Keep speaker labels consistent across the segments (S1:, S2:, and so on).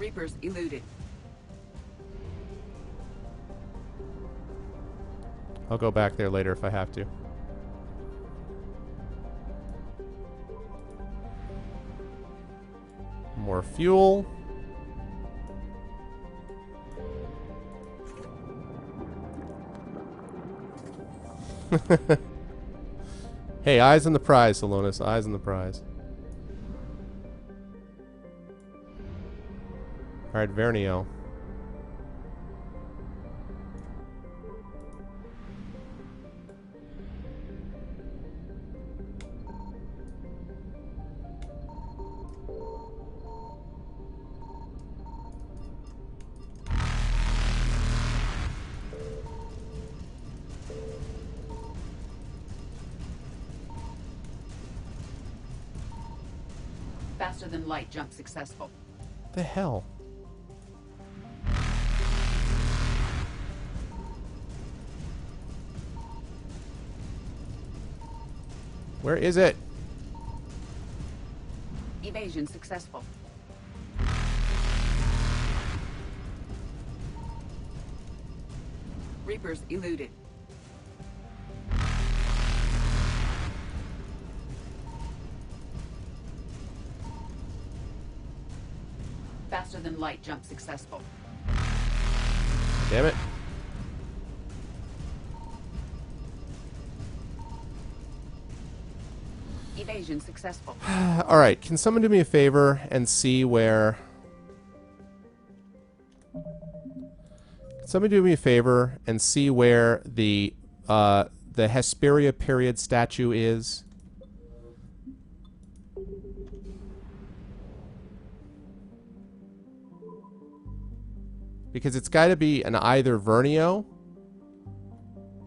S1: Reapers eluded.
S2: I'll go back there later if I have to. More fuel. Hey, eyes on the prize, Salonis. Eyes on the prize. Alright, Vernio.
S1: Faster than light jump successful.
S2: The hell? Where is it?
S1: Evasion successful. Reapers eluded. Faster than light jump successful.
S2: Damn it.
S1: Evasion successful.
S2: Alright, can someone do me a favor and see where... Can somebody do me a favor and see where the Hesperia period statue is? Because it's got to be an either Vernio.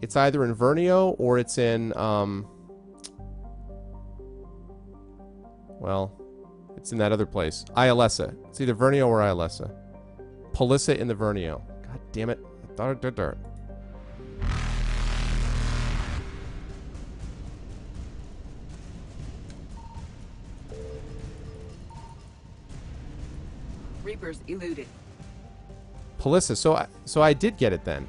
S2: It's either in Vernio or it's in, well, it's in that other place. Iolessa. It's either Vernio or Iolessa. Polissa in the Vernio. God damn it. Dirt.
S1: Reapers eluded.
S2: Polissa. So I did get it then.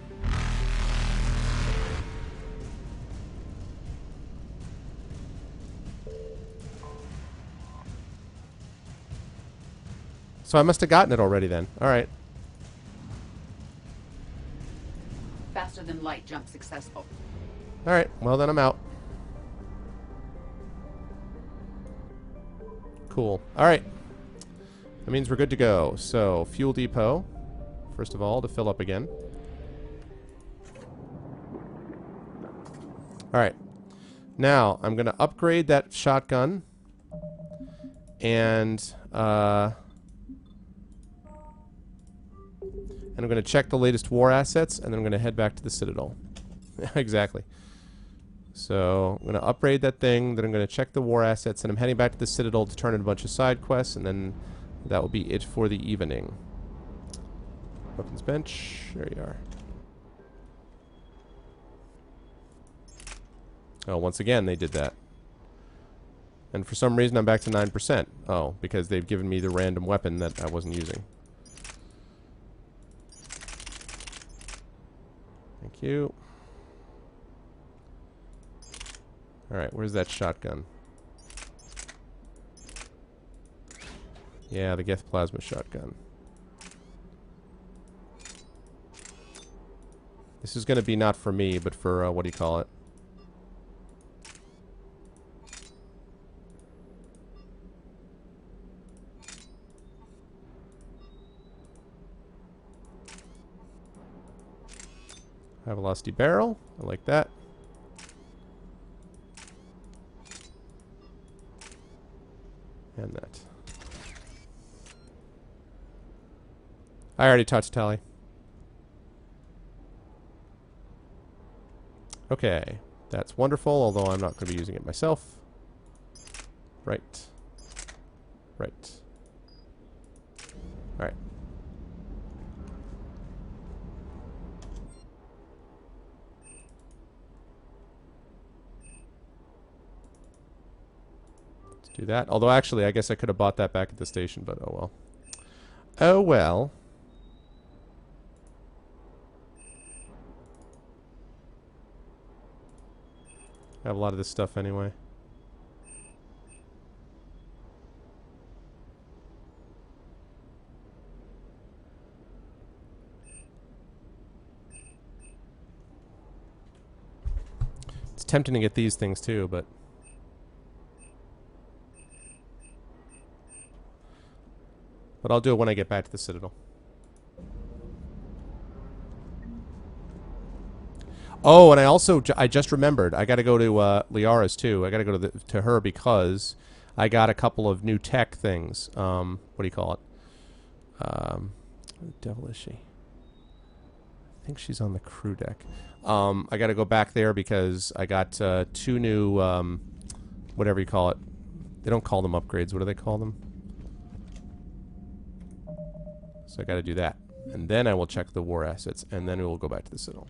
S2: So I must have gotten it already then. Alright.
S1: Faster than light jump successful.
S2: Alright, well then I'm out. Cool. Alright. That means we're good to go. So, fuel depot. First of all, to fill up again. Alright. Now, I'm going to upgrade that shotgun. And I'm going to check the latest war assets, and then I'm going to head back to the Citadel. Exactly. So, I'm going to upgrade that thing, then I'm going to check the war assets, and I'm heading back to the Citadel to turn in a bunch of side quests, and then that will be it for the evening. Weapons bench. There you are. Oh, once again, they did that. And for some reason, I'm back to 9%. Oh, because they've given me the random weapon that I wasn't using. Thank you. Alright, where's that shotgun? Yeah, the Geth Plasma shotgun. This is going to be not for me, but for, what do you call it? High velocity barrel. I like that. And that. I already talked to Tally. Okay. That's wonderful, although I'm not going to be using it myself. Right. Right. Alright. Let's do that. Although, actually, I guess I could have bought that back at the station, but oh well. Oh well. I have a lot of this stuff anyway. It's tempting to get these things too, but I'll do it when I get back to the Citadel. Oh, and I just remembered. I got to go to Liara's too. I got to go to her because I got a couple of new tech things. What do you call it? Where the devil is she? I think she's on the crew deck. I got to go back there because I got 2 new, whatever you call it. They don't call them upgrades. What do they call them? So I got to do that. And then I will check the war assets, and then we will go back to the Citadel.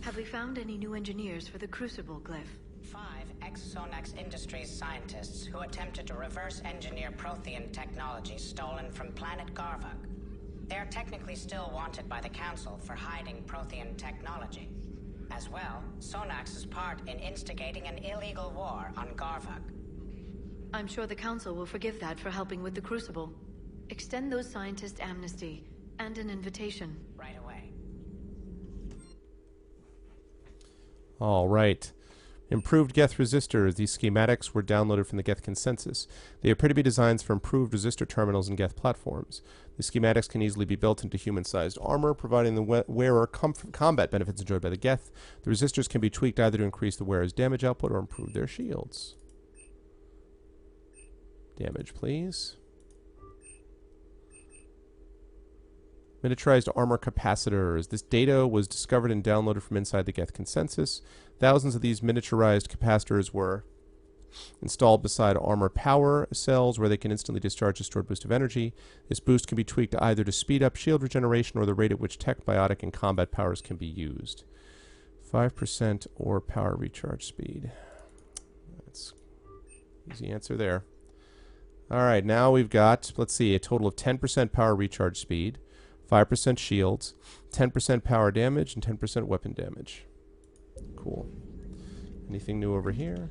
S3: Have we found any new engineers for the Crucible glyph?
S4: 5 ex-Sonax Industries scientists who attempted to reverse engineer Prothean technology stolen from planet Garvug. They are technically still wanted by the Council for hiding Prothean technology. As well, Sonax's part in instigating an illegal war on Garvug.
S3: I'm sure the Council will forgive that for helping with the Crucible. Extend those scientists amnesty and an invitation.
S4: Right away.
S2: All right. Improved Geth resistors. These schematics were downloaded from the Geth consensus. They appear to be designs for improved resistor terminals and Geth platforms. The schematics can easily be built into human-sized armor, providing the wearer combat benefits enjoyed by the Geth. The resistors can be tweaked either to increase the wearer's damage output or improve their shields. Damage, please. Miniaturized armor capacitors. This data was discovered and downloaded from inside the Geth consensus. Thousands of these miniaturized capacitors were installed beside armor power cells where they can instantly discharge a stored boost of energy. This boost can be tweaked either to speed up shield regeneration or the rate at which tech, biotic, and combat powers can be used. 5% or power recharge speed. That's easy answer there. All right, now we've got, let's see, a total of 10% power recharge speed, 5% shields, 10% power damage, and 10% weapon damage. Cool. Anything new over here?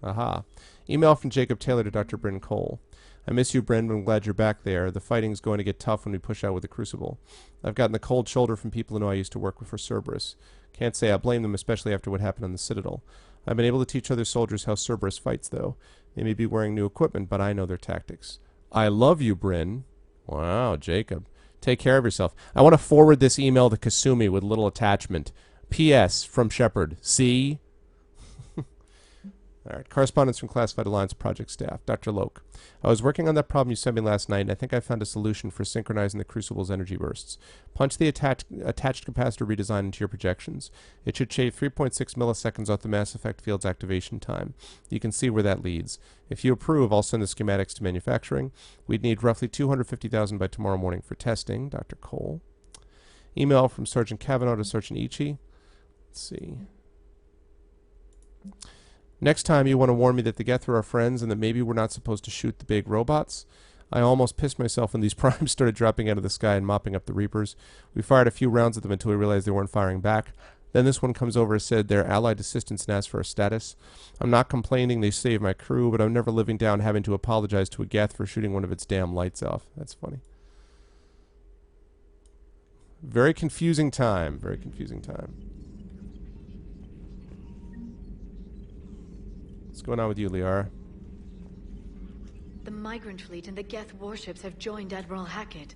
S2: Aha. Email from Jacob Taylor to Dr. Bryn Cole. I miss you, Bryn, but I'm glad you're back there. The fighting's going to get tough when we push out with the Crucible. I've gotten the cold shoulder from people who know I used to work with for Cerberus. Can't say I blame them, especially after what happened on the Citadel. I've been able to teach other soldiers how Cerberus fights, though. They may be wearing new equipment, but I know their tactics. I love you, Bryn. Wow, Jacob. Take care of yourself. I want to forward this email to Kasumi with a little attachment. P.S. from Shepard. See? All right. Correspondence from Classified Alliance Project staff. Dr. Loke. I was working on that problem you sent me last night, and I think I found a solution for synchronizing the Crucible's energy bursts. Punch the attached capacitor redesign into your projections. It should shave 3.6 milliseconds off the Mass Effect field's activation time. You can see where that leads. If you approve, I'll send the schematics to manufacturing. We'd need roughly 250,000 by tomorrow morning for testing. Dr. Cole. Email from Sergeant Kavanaugh to Sergeant Ichi. Let's see. Next time you want to warn me that the Geth are our friends and that maybe we're not supposed to shoot the big robots. I almost pissed myself when these primes started dropping out of the sky and mopping up the Reapers. We fired a few rounds at them until we realized they weren't firing back. Then this one comes over and said they're allied assistants and asked for a status. I'm not complaining they saved my crew, but I'm never living down having to apologize to a Geth for shooting one of its damn lights off. That's funny. Very confusing time. Very confusing time. What's going on with you, Liara?
S3: The migrant fleet and the Geth warships have joined Admiral Hackett.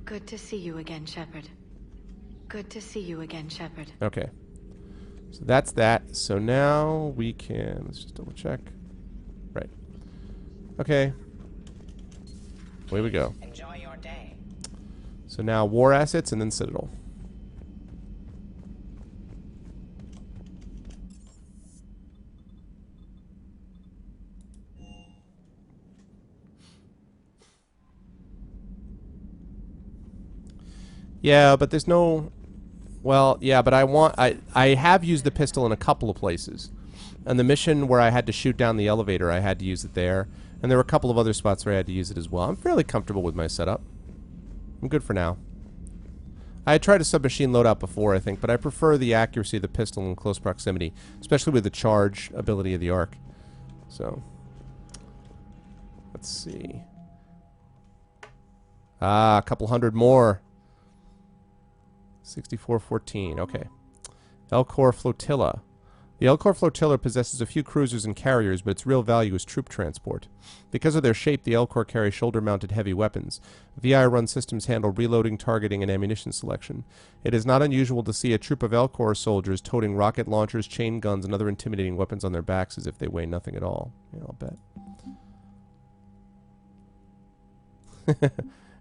S3: Good to see you again, Shepard. Good to see you again, Shepard.
S2: Okay. So that's that. So now we can... Let's just double check. Right. Okay. Away we go.
S4: Enjoy your day.
S2: So now war assets and then Citadel. Yeah, but there's no... Well, yeah, but I have used the pistol in a couple of places. And the mission where I had to shoot down the elevator, I had to use it there. And there were a couple of other spots where I had to use it as well. I'm fairly comfortable with my setup. I'm good for now. I had tried a submachine loadout before, I think, but I prefer the accuracy of the pistol in close proximity, especially with the charge ability of the arc. So, let's see. Ah, a couple hundred more. 6414, okay. Elcor Flotilla. The Elcor Flotilla possesses a few cruisers and carriers, but its real value is troop transport. Because of their shape, the Elcor carry shoulder-mounted heavy weapons. VI-run systems handle reloading, targeting, and ammunition selection. It is not unusual to see a troop of Elcor soldiers toting rocket launchers, chain guns, and other intimidating weapons on their backs as if they weigh nothing at all. Yeah, I'll bet.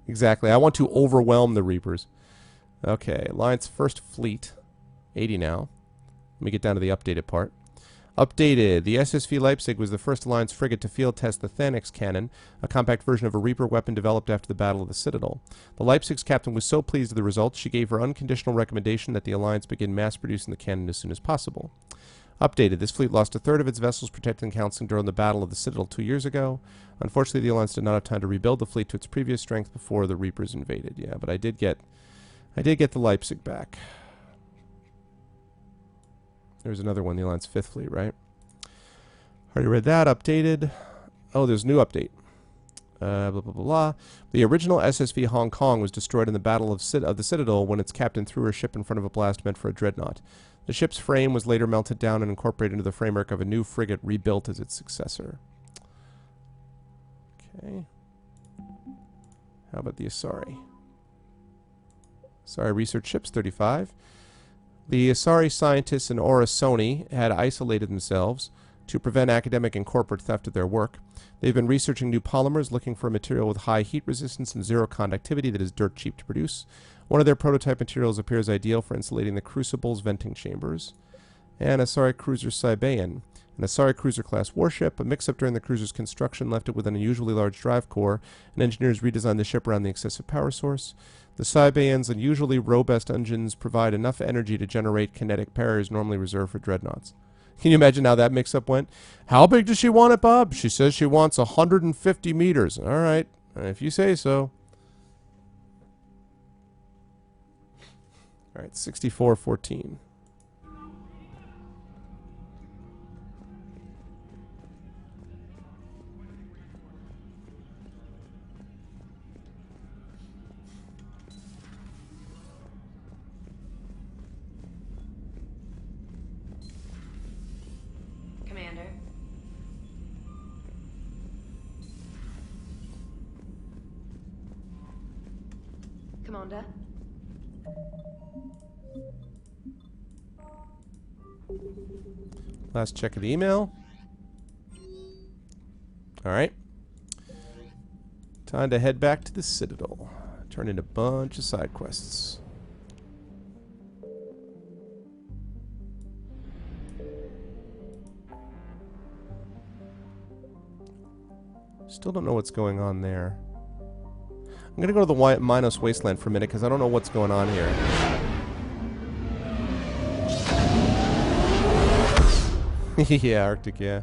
S2: Exactly. I want to overwhelm the Reapers. Okay, Alliance First Fleet. 80 now. Let me get down to the updated part. Updated. The SSV Leipzig was the first Alliance frigate to field test the Thanix cannon, a compact version of a Reaper weapon developed after the Battle of the Citadel. The Leipzig's captain was so pleased with the results, she gave her unconditional recommendation that the Alliance begin mass-producing the cannon as soon as possible. Updated. This fleet lost a third of its vessels protecting and counseling during the Battle of the Citadel 2 years ago. Unfortunately, the Alliance did not have time to rebuild the fleet to its previous strength before the Reapers invaded. Yeah, but I did get the Leipzig back. There's another one, the Alliance 5th Fleet, right? Already read that. Updated. Oh, there's a new update. Blah, blah, blah, blah. The original SSV Hong Kong was destroyed in the Battle of the Citadel when its captain threw her ship in front of a blast meant for a dreadnought. The ship's frame was later melted down and incorporated into the framework of a new frigate rebuilt as its successor. Okay. How about the Asari? Asari research ships, 35. The Asari scientists in Orasoni had isolated themselves to prevent academic and corporate theft of their work. They've been researching new polymers, looking for a material with high heat resistance and zero conductivity that is dirt cheap to produce. One of their prototype materials appears ideal for insulating the Crucible's venting chambers. And Asari Cruiser Siberian, an Asari Cruiser-class warship. A mix-up during the cruiser's construction left it with an unusually large drive core, and engineers redesigned the ship around the excessive power source. The Siberian's unusually robust engines provide enough energy to generate kinetic parries normally reserved for dreadnoughts. Can you imagine how that mix-up went? How big does she want it, Bob? She says she wants 150 meters. All right, if you say so. All right, 6414.
S3: Commander. Commander.
S2: Last check of the email. All right. Time to head back to the Citadel. Turn in a bunch of side quests. Still don't know what's going on there. I'm going to go to the Minos Wasteland for a minute because I don't know what's going on here. Yeah, Arctic, yeah.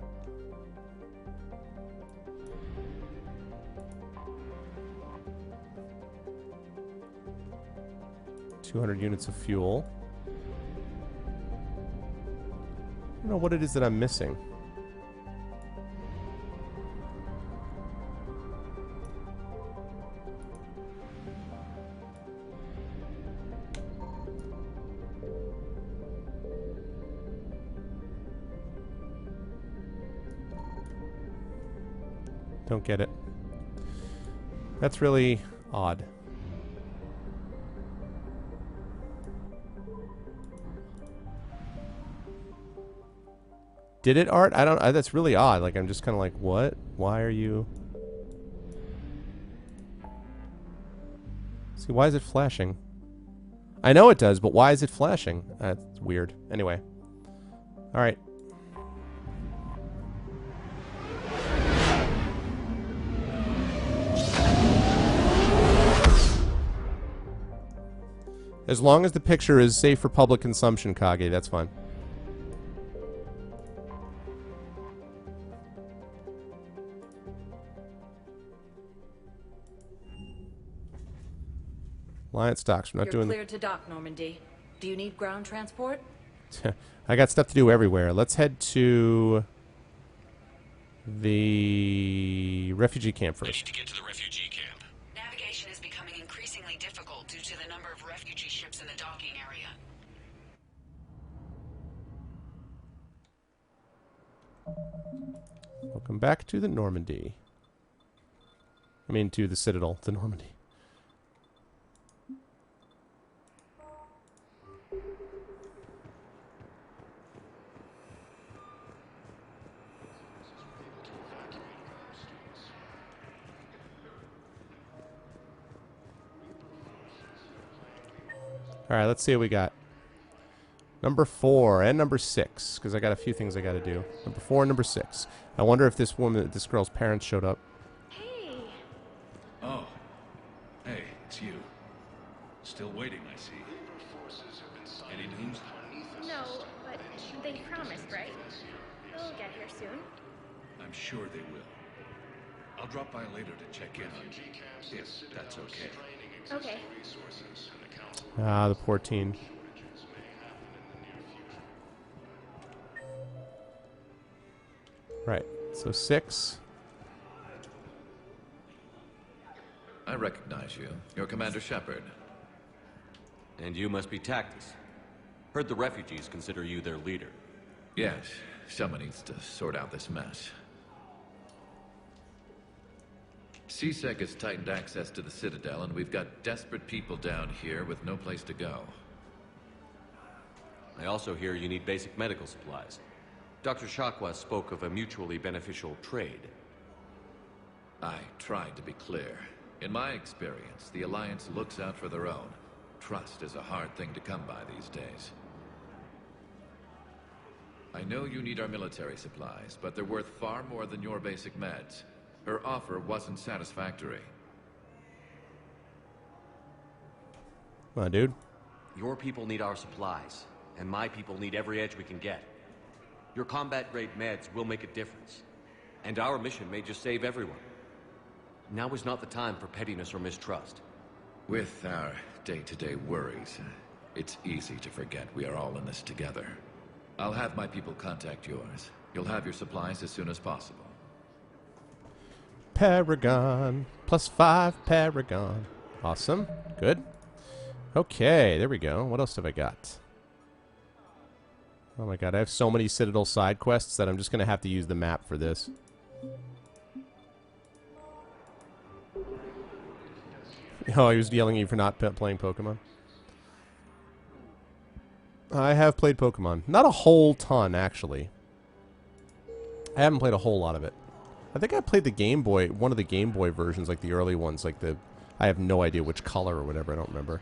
S2: $200 units of fuel. I don't know what it is that I'm missing. Don't get it. That's really odd. Did it, Art? That's really odd. Like, I'm just kind of like, what? Why are you... See, why is it flashing? I know it does, but why is it flashing? That's weird. Anyway. Alright. As long as the picture is safe for public consumption, Kage, that's fine. Alliance docks. We're not
S5: You're
S2: doing...
S5: cleared to dock, Normandy. Do you need ground transport?
S2: I got stuff to do everywhere. Let's head to the refugee camp
S6: I need
S2: first.
S6: to get to the refugee camp.
S1: Navigation is becoming increasingly difficult due to the number of refugee ships in the docking area.
S2: Welcome back to the Normandy. I mean, to the Citadel, the Normandy. Alright, let's see what we got. Number 4 and number 6, because I got a few things I got to do. Number 4 and number 6. I wonder if this girl's parents showed up.
S3: Hey!
S7: Oh. Hey, it's you. Still waiting, I see. Any news?
S8: No, but they promised, right? They'll get here soon.
S7: I'm sure they will. I'll drop by later to check in on you, if that's okay.
S8: Okay.
S2: Ah, the poor teen. Right, so 6.
S9: I recognize you. You're Commander Shepard.
S10: And you must be Tactus. Heard the refugees consider you their leader.
S9: Yes, someone needs to sort out this mess. CSEC has tightened access to the Citadel, and we've got desperate people down here with no place to go.
S10: I also hear you need basic medical supplies. Dr. Shakwa spoke of a mutually beneficial trade.
S9: I tried to be clear. In my experience, the Alliance looks out for their own. Trust is a hard thing to come by these days. I know you need our military supplies, but they're worth far more than your basic meds. Her offer wasn't satisfactory.
S2: Come on, dude.
S10: Your people need our supplies, and my people need every edge we can get. Your combat-grade meds will make a difference, and our mission may just save everyone. Now is not the time for pettiness or mistrust.
S9: With our day-to-day worries, it's easy to forget we are all in this together. I'll have my people contact yours. You'll have your supplies as soon as possible.
S2: Paragon. +5 Paragon. Awesome. Good. Okay, there we go. What else have I got? Oh my god, I have so many Citadel side quests that I'm just going to have to use the map for this. Oh, he was yelling at you for not playing Pokemon. I have played Pokemon. Not a whole ton, actually. I haven't played a whole lot of it. I think I played the Game Boy, one of the Game Boy versions, like the early ones, like the... I have no idea which color or whatever, I don't remember.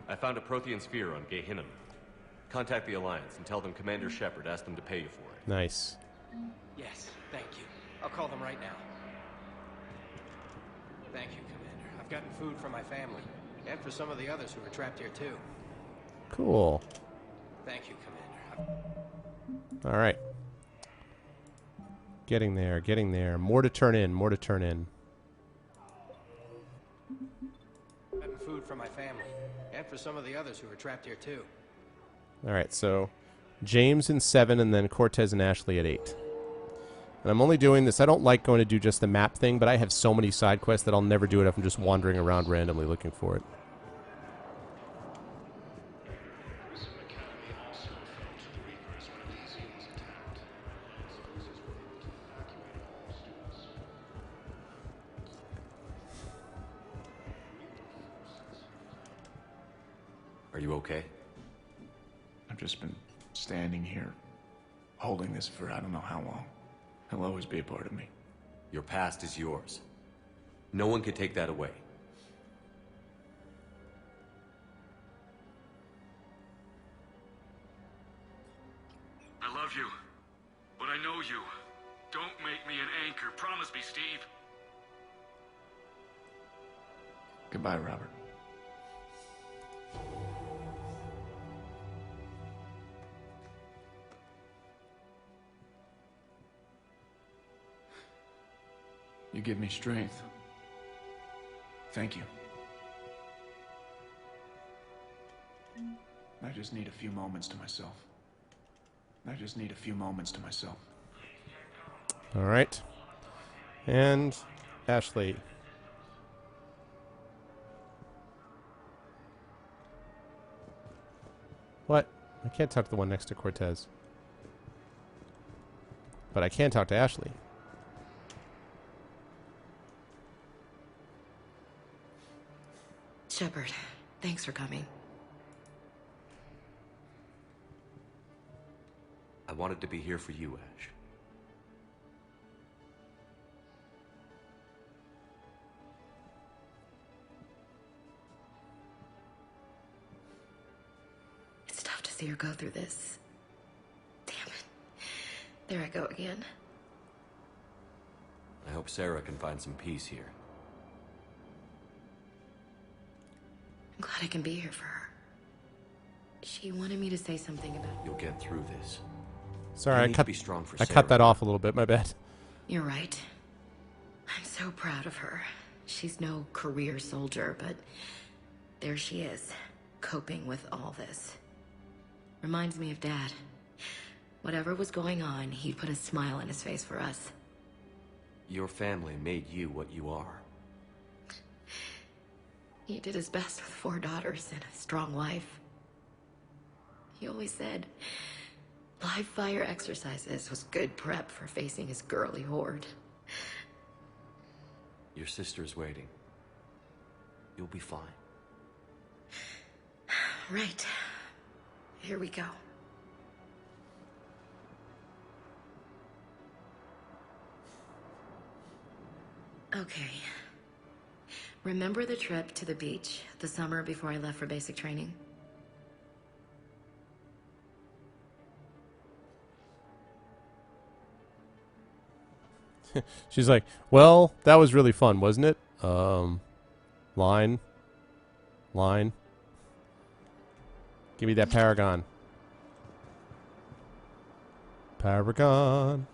S10: I found a Prothean sphere on Gehinnom. Contact the Alliance and tell them Commander Shepard asked them to pay you for it.
S2: Nice.
S11: Yes, thank you. I'll call them right now. Thank you, Commander. I've gotten food for my family, and for some of the others who are trapped here, too.
S2: Cool.
S11: Thank you, Commander.
S2: Alright. Getting there, getting there. More to turn in, more to turn in.
S11: I've gotten food for my family, and for some of the others who are trapped here, too.
S2: Alright, so James in 7 and then Cortez and Ashley at 8. And I'm only doing this, I don't like going to do just the map thing, but I have so many side quests that I'll never do it if I'm just wandering around randomly looking for it.
S10: Are you okay?
S12: I've just been standing here, holding this for I don't know how long. It'll always be a part of me.
S10: Your past is yours. No one can take that away.
S6: I love you, but I know you. Don't make me an anchor. Promise me, Steve.
S12: Goodbye, Robert. give me strength. Thank you. I just need a few moments to myself. I just need a few moments to myself.
S2: All right. And Ashley. What? I can't talk to the one next to Cortez. But I can talk to Ashley.
S13: Shepard, thanks for coming.
S10: I wanted to be here for you, Ash.
S13: It's tough to see her go through this. Damn it. There I go again.
S10: I hope Sarah can find some peace here.
S13: I'm glad I can be here for her. She wanted me to say something about...
S10: You'll get through this.
S2: Sorry,
S10: I
S2: I cut that off a little bit. My bad.
S13: You're right. I'm so proud of her. She's no career soldier, but there she is, coping with all this. Reminds me of Dad. Whatever was going on, he'd put a smile on his face for us.
S10: Your family made you what you are.
S13: He did his best with 4 daughters and a strong wife. He always said live fire exercises was good prep for facing his girly horde.
S10: Your sister's waiting. You'll be fine.
S13: Right. Here we go. Okay. Remember the trip to the beach the summer before I left for basic training?
S2: She's like, well, that was really fun, wasn't it? Line. Give me that Paragon. Paragon.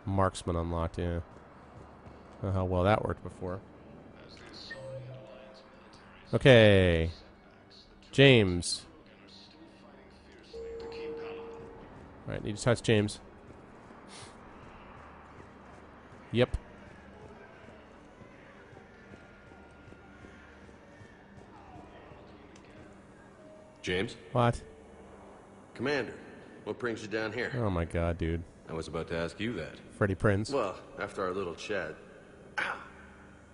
S2: Marksman unlocked, yeah. Know how well that worked before. Okay. James. Alright, need to touch James. Yep.
S11: James?
S2: What?
S11: Commander, what brings you down here?
S2: Oh my god, dude.
S11: I was about to ask you that.
S2: Freddie Prinze.
S11: Well, after our little chat,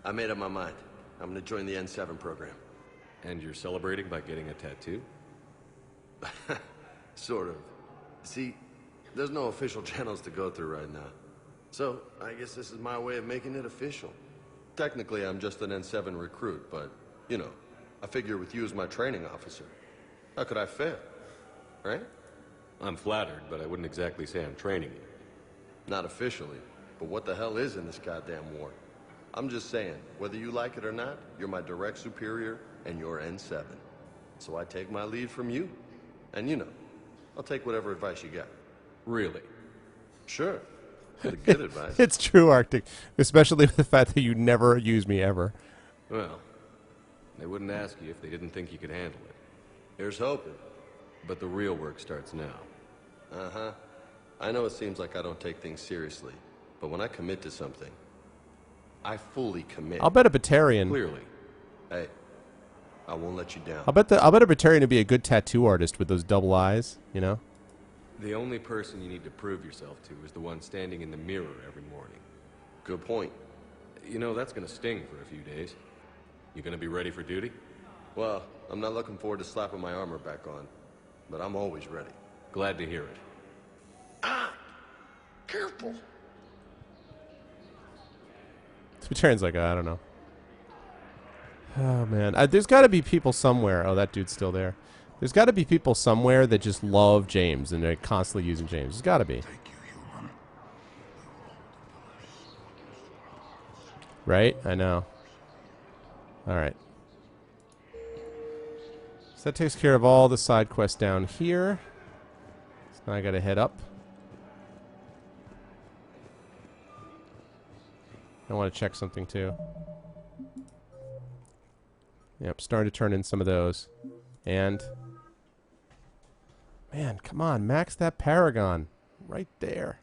S11: I made up my mind. I'm gonna join the N7 program.
S10: And you're celebrating by getting a tattoo?
S11: Sort of. See, there's no official channels to go through right now. So, I guess this is my way of making it official. Technically, I'm just an N7 recruit, but, you know, I figure with you as my training officer, how could I fail? Right?
S10: I'm flattered, but I wouldn't exactly say I'm training you.
S11: Not officially, but what the hell is in this goddamn war? I'm just saying, whether you like it or not, you're my direct superior, and you're N7. So I take my lead from you. And you know, I'll take whatever advice you got.
S10: Really?
S11: Sure. The good advice.
S2: It's true, Arctic. Especially with the fact that you never use me ever.
S10: Well, they wouldn't ask you if they didn't think you could handle it.
S11: Here's hoping.
S10: But the real work starts now.
S11: Uh-huh. I know it seems like I don't take things seriously, but when I commit to something, I fully commit.
S2: I'll bet a Batarian.
S11: Clearly. Hey, I won't let you down.
S2: I'll bet a Batarian would be a good tattoo artist with those double eyes, you know?
S10: The only person you need to prove yourself to is the one standing in the mirror every morning.
S11: Good point.
S10: You know, that's gonna sting for a few days. You gonna be ready for duty?
S11: Well, I'm not looking forward to slapping my armor back on, but I'm always ready.
S10: Glad to hear it.
S11: Ah! Careful!
S2: Batarian's like, I don't know. Oh, man. There's got to be people somewhere. Oh, that dude's still there. There's got to be people somewhere that just love James and they're constantly using James. There's got to be. Right? I know. Alright. So that takes care of all the side quests down here. So now I gotta head up. I want to check something too. Yep, starting to turn in some of those. And man, come on, max that Paragon right there.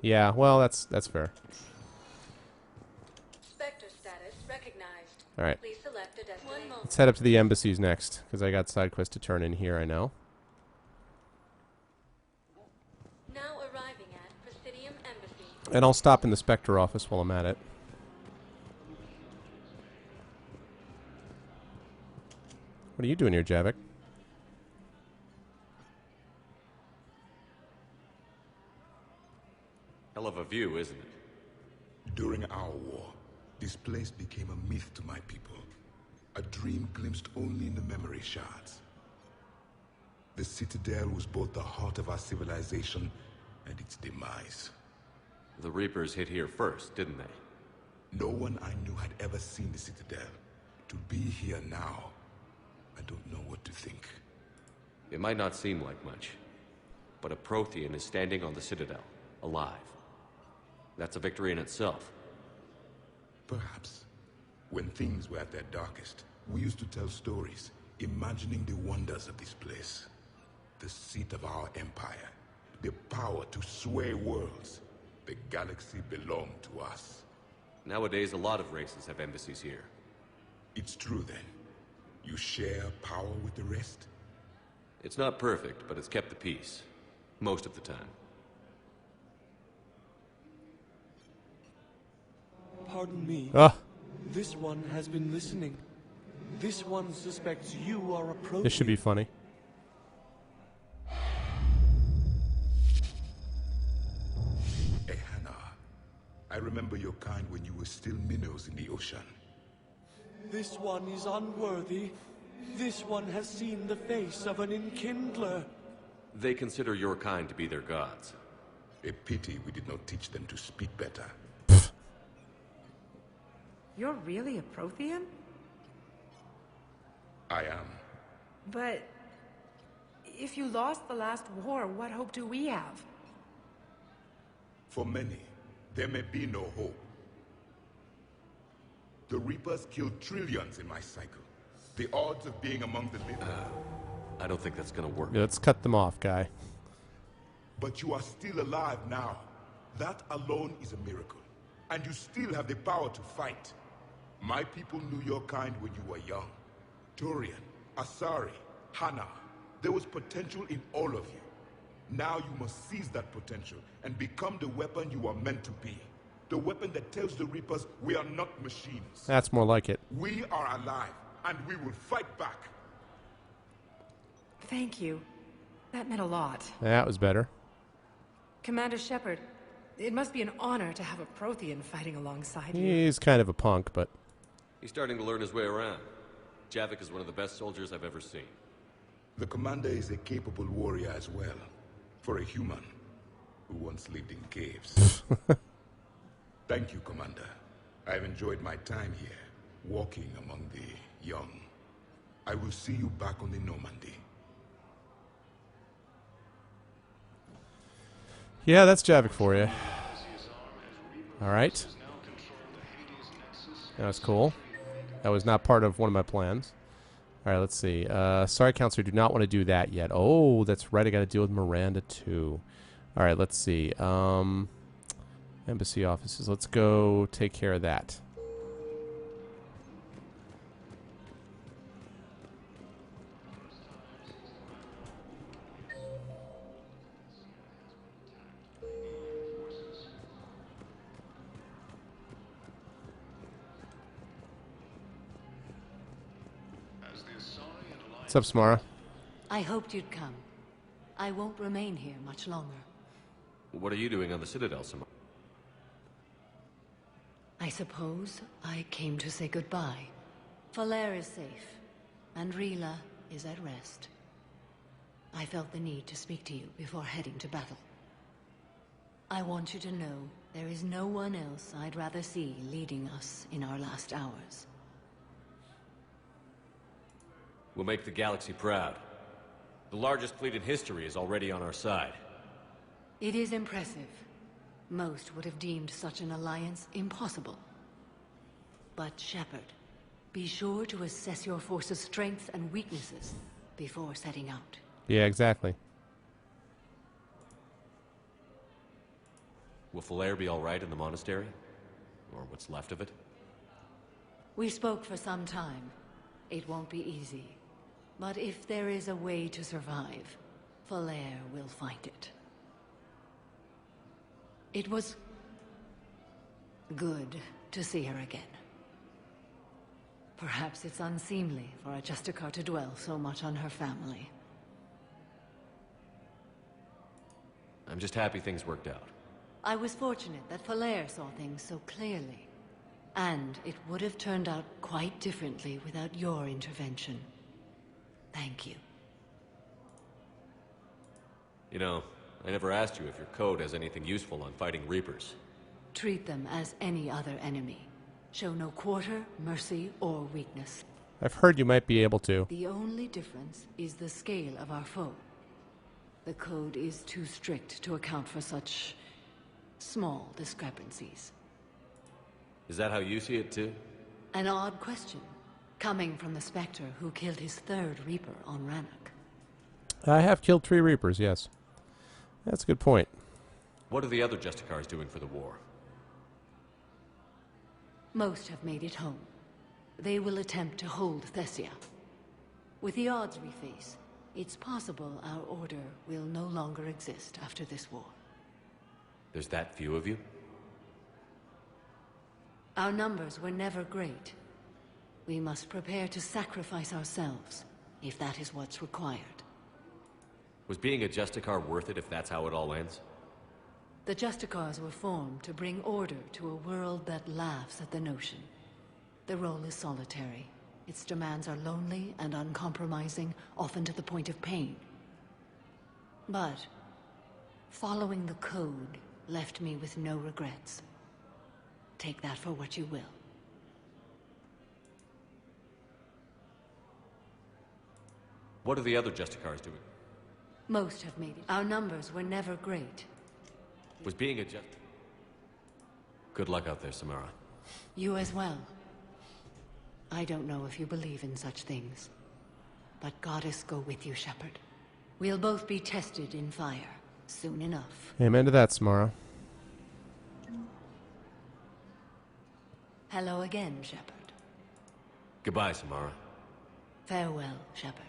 S2: Yeah, well, that's fair.
S3: Spectre status recognized.
S2: All right.
S3: Please select a destination.
S2: Let's head up to the embassies next, because I got side quests to turn in here, I know.
S3: Now arriving at Presidium Embassy.
S2: And I'll stop in the Spectre office while I'm at it. What are you doing here, Javik?
S10: Hell of a view, isn't it?
S14: During our war, this place became a myth to my people. A dream glimpsed only in the memory shards. The Citadel was both the heart of our civilization and its demise.
S10: The Reapers hit here first, didn't they?
S14: No one I knew had ever seen the Citadel. To be here now, I don't know what to think.
S10: It might not seem like much, but a Prothean is standing on the Citadel, alive. That's a victory in itself.
S14: Perhaps. When things were at their darkest, we used to tell stories, imagining the wonders of this place. The seat of our empire, the power to sway worlds. The galaxy belonged to us.
S10: Nowadays, a lot of races have embassies here.
S14: It's true, then. You share power with the rest?
S10: It's not perfect, but it's kept the peace. Most of the time.
S15: Pardon me.
S2: Ah.
S15: This one has been listening. This one suspects you are a Prothean.
S2: This should be funny.
S14: Ehana, I remember your kind when you were still minnows in the ocean.
S15: This one is unworthy. This one has seen the face of an enkindler.
S10: They consider your kind to be their gods.
S14: A pity we did not teach them to speak better.
S16: You're really a Prothean?
S14: I am.
S16: But if you lost the last war, what hope do we have?
S14: For many, there may be no hope. The Reapers killed trillions in my cycle. The odds of being among the living...
S10: I don't think that's gonna work.
S2: Yeah, let's cut them off, guy.
S14: But you are still alive now. That alone is a miracle. And you still have the power to fight. My people knew your kind when you were young. Turian, Asari, Hana. There was potential in all of you. Now you must seize that potential and become the weapon you are meant to be. The weapon that tells the Reapers we are not machines.
S2: That's more like it.
S14: We are alive, and we will fight back.
S16: Thank you. That meant a lot.
S2: That was better.
S16: Commander Shepard, it must be an honor to have a Prothean fighting alongside you.
S2: He's kind of a punk, but...
S10: He's starting to learn his way around. Javik is one of the best soldiers I've ever seen.
S14: The commander is a capable warrior as well. For a human who once lived in caves. Thank you, Commander. I've enjoyed my time here, walking among the young. I will see you back on the Normandy.
S2: Yeah, that's Javik for you. Alright. That was cool. That was not part of one of my plans. Alright, let's see. Sorry, Counselor, do not want to do that yet. Oh, that's right. I got to deal with Miranda, too. Alright, let's see. Embassy offices. Let's go take care of that. What's up, Samara?
S3: I hoped you'd come. I won't remain here much longer.
S10: What are you doing on the Citadel, Samara?
S3: I suppose I came to say goodbye. Falair is safe, and Rila is at rest. I felt the need to speak to you before heading to battle. I want you to know there is no one else I'd rather see leading us in our last hours.
S10: We'll make the galaxy proud. The largest fleet in history is already on our side.
S3: It is impressive. Most would have deemed such an alliance impossible. But Shepard, be sure to assess your force's strengths and weaknesses before setting out.
S2: Yeah, exactly.
S10: Will Falair be all right in the monastery? Or what's left of it?
S3: We spoke for some time. It won't be easy. But if there is a way to survive, Falair will find it. It was good to see her again. Perhaps it's unseemly for a Justicar to dwell so much on her family.
S10: I'm just happy things worked out.
S3: I was fortunate that Falair saw things so clearly. And it would have turned out quite differently without your intervention. Thank you.
S10: You know, I never asked you if your code has anything useful on fighting Reapers.
S3: Treat them as any other enemy. Show no quarter, mercy, or weakness.
S2: I've heard you might be able to.
S3: The only difference is the scale of our foe. The code is too strict to account for such small discrepancies.
S10: Is that how you see it too?
S3: An odd question, coming from the Spectre who killed his third Reaper on Rannoch.
S2: I have killed 3 Reapers, yes. That's a good point.
S10: What are the other Justicars doing for the war?
S3: Most have made it home. They will attempt to hold Thessia. With the odds we face, it's possible our order will no longer exist after this war.
S10: There's that few of you?
S3: Our numbers were never great. We must prepare to sacrifice ourselves, if that is what's required.
S10: Was being a Justicar worth it if that's how it all ends?
S3: The Justicars were formed to bring order to a world that laughs at the notion. The role is solitary. Its demands are lonely and uncompromising, often to the point of pain. But following the code left me with no regrets. Take that for what you will.
S10: What are the other Justicars doing?
S3: Most have made it. Our numbers were never great.
S10: Was being a Just... Good luck out there, Samara.
S3: You as well. I don't know if you believe in such things, but Goddess go with you, Shepard. We'll both be tested in fire, soon enough.
S2: Amen to that, Samara.
S3: Hello again, Shepard.
S10: Goodbye, Samara.
S3: Farewell, Shepard.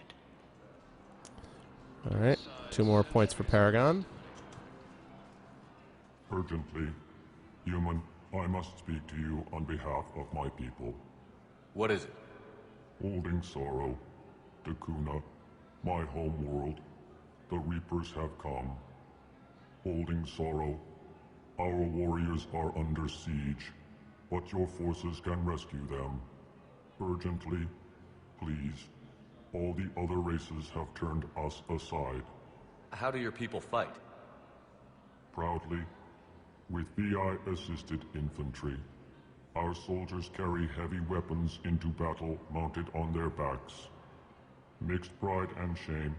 S2: Alright, 2 more points for Paragon.
S17: Urgently, human, I must speak to you on behalf of my people.
S10: What is it?
S17: Holding sorrow, Dakuna, my home world, the Reapers have come. Holding sorrow, our warriors are under siege, but your forces can rescue them. Urgently, please. All the other races have turned us aside.
S10: How do your people fight?
S17: Proudly, with VI-assisted infantry. Our soldiers carry heavy weapons into battle mounted on their backs. Mixed pride and shame,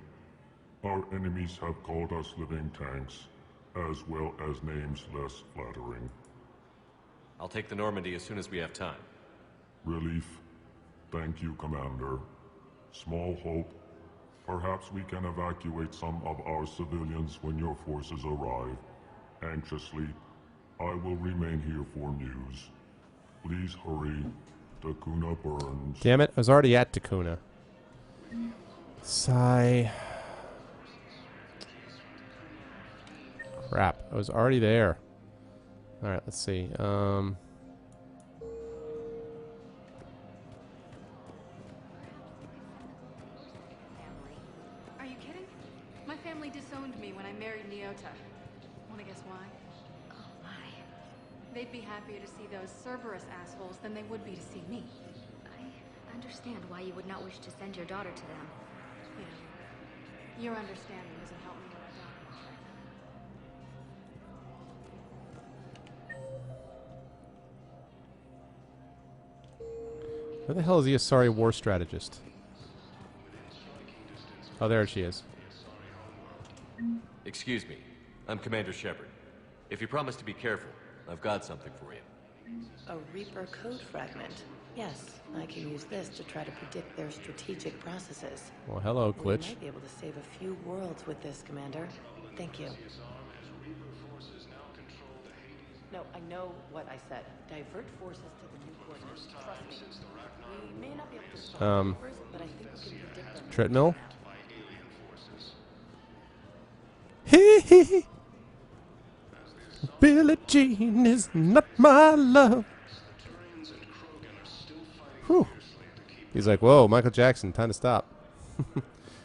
S17: our enemies have called us living tanks, as well as names less flattering.
S10: I'll take the Normandy as soon as we have time.
S17: Relief. Thank you, Commander. Small hope. Perhaps we can evacuate some of our civilians when your forces arrive. Anxiously, I will remain here for news. Please hurry. Dakuna burns.
S2: Damn it, I was already at Dakuna. Sigh. Crap, I was already there. Alright, let's see.
S16: Are you kidding? My family disowned me when I married Nyota. Wanna guess why?
S13: Oh my.
S16: They'd be happier to see those Cerberus assholes than they would be to see me.
S18: I understand why you would not wish to send your daughter to them.
S16: Yeah. Your understanding doesn't help me when I die.
S2: Where the hell is the Asari war strategist? Oh, there she is.
S10: Excuse me. I'm Commander Shepard. If you promise to be careful, I've got something for you.
S19: A Reaper code fragment. Yes, I can use this to try to predict their strategic processes.
S2: Well, hello,
S19: We
S2: Glitch.
S19: might be able to save a few worlds with this, Commander. Thank you. No, I know what I said. Divert forces to the new coordinates. Trust me. We may not be able to stop Reapers, but I think we can predict them.
S2: Treadmill. Hee hee. Billie Jean is not my love. Whew. He's like, whoa, Michael Jackson, time to stop.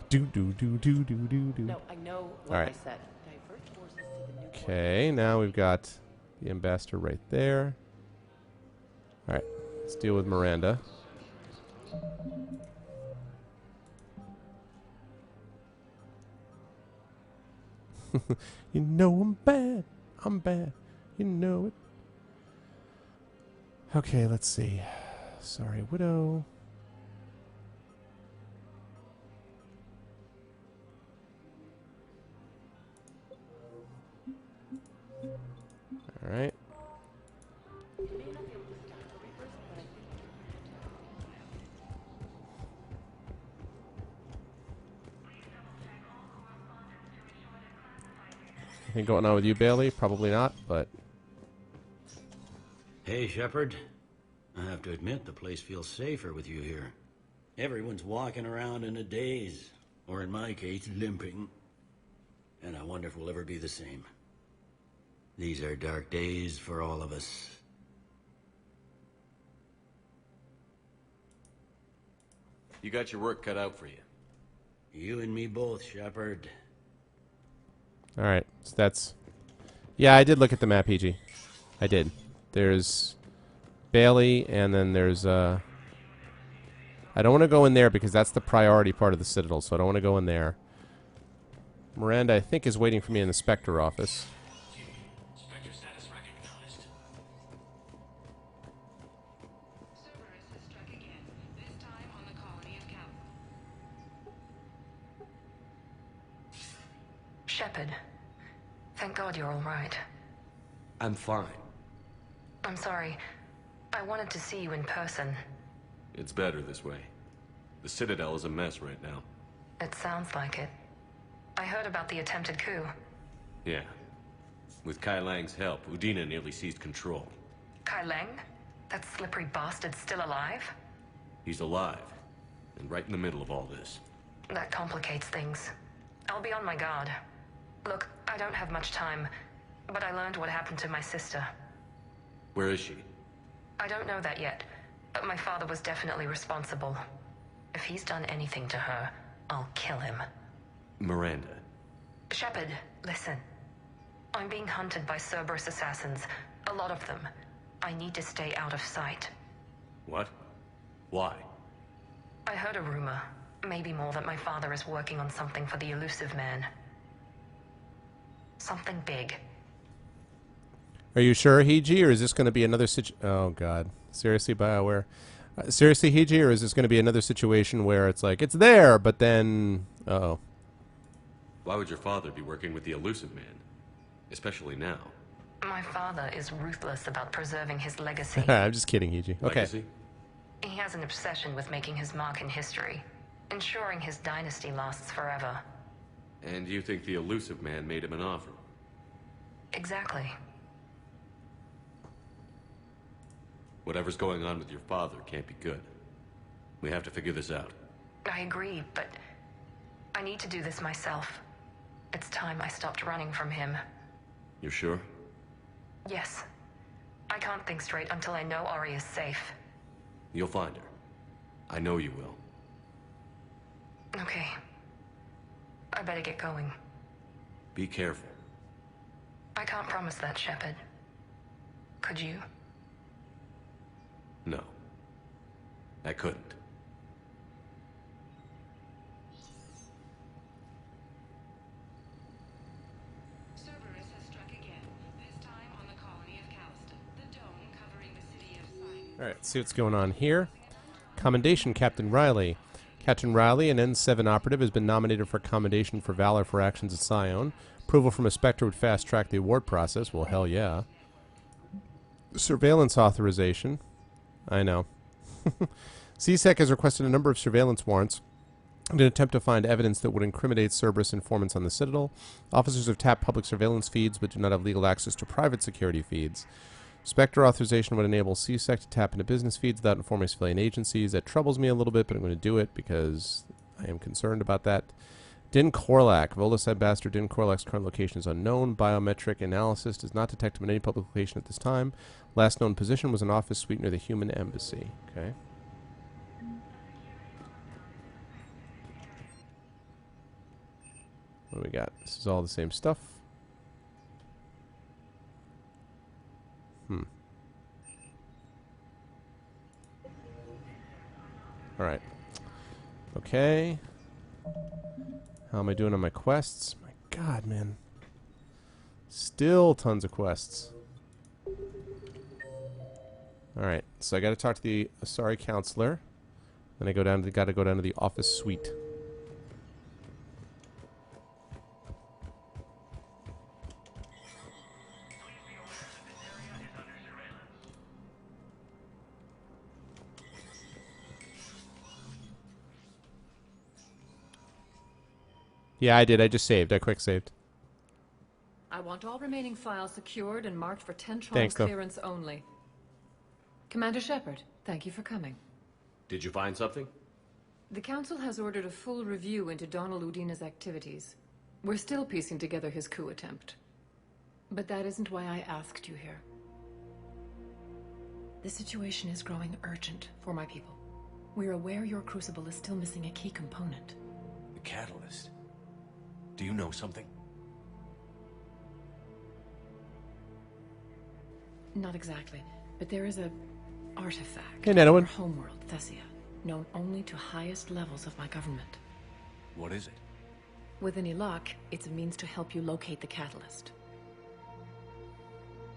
S2: do do do do do do do.
S19: No, I know what I said. Divert forces to the new
S2: Okay, now we've got the ambassador right there. All right, let's deal with Miranda. You know I'm bad. I'm bad. You know it. Okay, let's see. Sorry, Widow. All right. Anything going on with you, Bailey? Probably not, but...
S20: Hey, Shepard. I have to admit, the place feels safer with you here. Everyone's walking around in a daze, or in my case, limping. And I wonder if we'll ever be the same. These are dark days for all of us.
S10: You got your work cut out for you.
S20: You and me both, Shepard.
S2: All right, so that's... Yeah, I did look at the map, EG. I did. There's Bailey, and then there's... I don't want to go in there because that's the priority part of the Citadel, so I don't want to go in there. Miranda, I think, is waiting for me in the Spectre office.
S6: Spectre status recognized.
S1: Cerberus has struck again, this time on the colony of Cal.
S21: Shepard, thank God you're all right.
S10: I'm fine.
S21: I'm sorry. I wanted to see you in person.
S10: It's better this way. The Citadel is a mess right now.
S21: It sounds like it. I heard about the attempted coup.
S10: Yeah. With Kai Lang's help, Udina nearly seized control.
S21: Kai Lang? That slippery bastard's still alive?
S10: He's alive, and right in the middle of all this.
S21: That complicates things. I'll be on my guard. Look, I don't have much time, but I learned what happened to my sister.
S10: Where is she?
S21: I don't know that yet, but my father was definitely responsible. If he's done anything to her, I'll kill him.
S10: Miranda.
S21: Shepard, listen. I'm being hunted by Cerberus assassins. A lot of them. I need to stay out of sight.
S10: What? Why?
S21: I heard a rumor, maybe more, that my father is working on something for the Elusive Man. Something big.
S2: Are you sure, Hiji, or is this going to be another Oh, God. Seriously, BioWare? Seriously, Hiji, or is this going to be another situation where it's like, it's there, but then... Uh-oh.
S10: Why would your father be working with the Elusive Man? Especially now.
S21: My father is ruthless about preserving his legacy.
S2: I'm just kidding, Hiji. Okay.
S10: Legacy?
S21: He has an obsession with making his mark in history, ensuring his dynasty lasts forever.
S10: And you think the Elusive Man made him an offer?
S21: Exactly.
S10: Whatever's going on with your father can't be good. We have to figure this out.
S21: I agree, but I need to do this myself. It's time I stopped running from him.
S10: You're sure?
S21: Yes. I can't think straight until I know Ori is safe.
S10: You'll find her. I know you will.
S21: Okay. I better get going.
S10: Be careful.
S21: I can't promise that, Shepard. Could you?
S10: No. I couldn't.
S1: Cerberus has struck again, this time on the colony of Calliston, the dome covering the city of Sinai.
S2: All right, let's see what's going on here. Commendation, Captain Riley. Captain Riley, an N7 operative, has been nominated for Commendation for Valor for actions at Scion. Approval from a Spectre would fast-track the award process. Well, hell yeah. Surveillance authorization. I know. CSEC has requested a number of surveillance warrants in an attempt to find evidence that would incriminate Cerberus informants on the Citadel. Officers have tapped public surveillance feeds but do not have legal access to private security feeds. Spectre authorization would enable CSEC to tap into business feeds without informing civilian agencies. That troubles me a little bit, but I'm going to do it because I am concerned about that. Din Korlak. Volus Ambassador Din Korlak's current location is unknown. Biometric analysis does not detect him in any public location at this time. Last known position was an office suite near the human embassy. Okay. What do we got? This is all the same stuff. Alright. Okay. How am I doing on my quests? My god, man. Still tons of quests. Alright, so I gotta talk to the Asari counselor. Then I gotta go down to the office suite. Yeah, I did. I just saved. I quick saved.
S16: I want all remaining files secured and marked for Tentron
S2: Thanks, though.
S16: clearance only. Commander Shepard, thank you for coming.
S10: Did you find something?
S16: The Council has ordered a full review into Donald Udina's activities. We're still piecing together his coup attempt. But that isn't why I asked you here. The situation is growing urgent for my people. We're aware your crucible is still missing a key component.
S20: The catalyst. Do you know something?
S16: Not exactly, but there is a artifact
S2: Hey,
S16: in
S2: Netawin.
S16: our homeworld, Thessia, known only to highest levels of my government.
S20: What is it?
S16: With any luck, it's a means to help you locate the catalyst.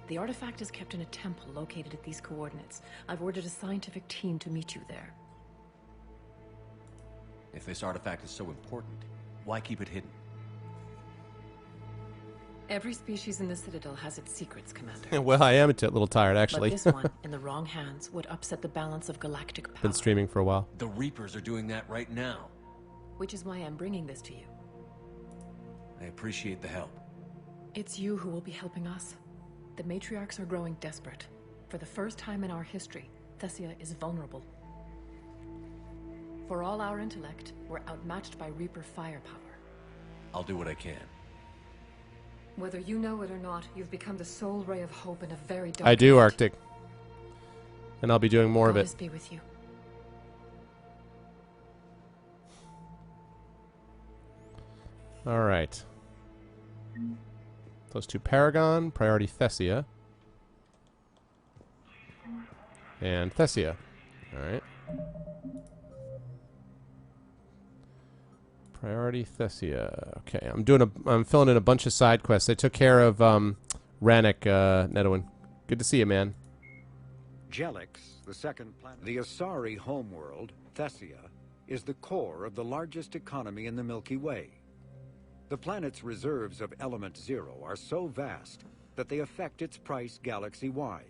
S16: The artifact is kept in a temple located at these coordinates. I've ordered a scientific team to meet you there.
S20: If this artifact is so important, why keep it hidden?
S16: Every species in the Citadel has its secrets, Commander.
S2: Well, I am a little tired, actually.
S16: But this one, in the wrong hands, would upset the balance of galactic power.
S2: Been streaming for a while.
S20: The Reapers are doing that right now.
S16: Which is why I'm bringing this to you.
S20: I appreciate the help.
S16: It's you who will be helping us. The matriarchs are growing desperate. For the first time in our history, Thessia is vulnerable. For all our intellect, we're outmatched by Reaper firepower.
S20: I'll do what I can.
S16: Whether you know it or not, you've become the sole ray of hope in a very dark
S2: I do,
S16: night.
S2: Arctic. And I'll be doing more of it.
S16: God be with you.
S2: Alright. Those two Paragon, Priority Thessia. And Thessia. Alright. Priority Thessia. Okay, I'm filling in a bunch of side quests. I took care of Rannick, Netawin. Good to see you, man.
S4: Jelix, the second planet. The Asari homeworld, Thessia, is the core of the largest economy in the Milky Way. The planet's reserves of Element Zero are so vast that they affect its price galaxy-wide.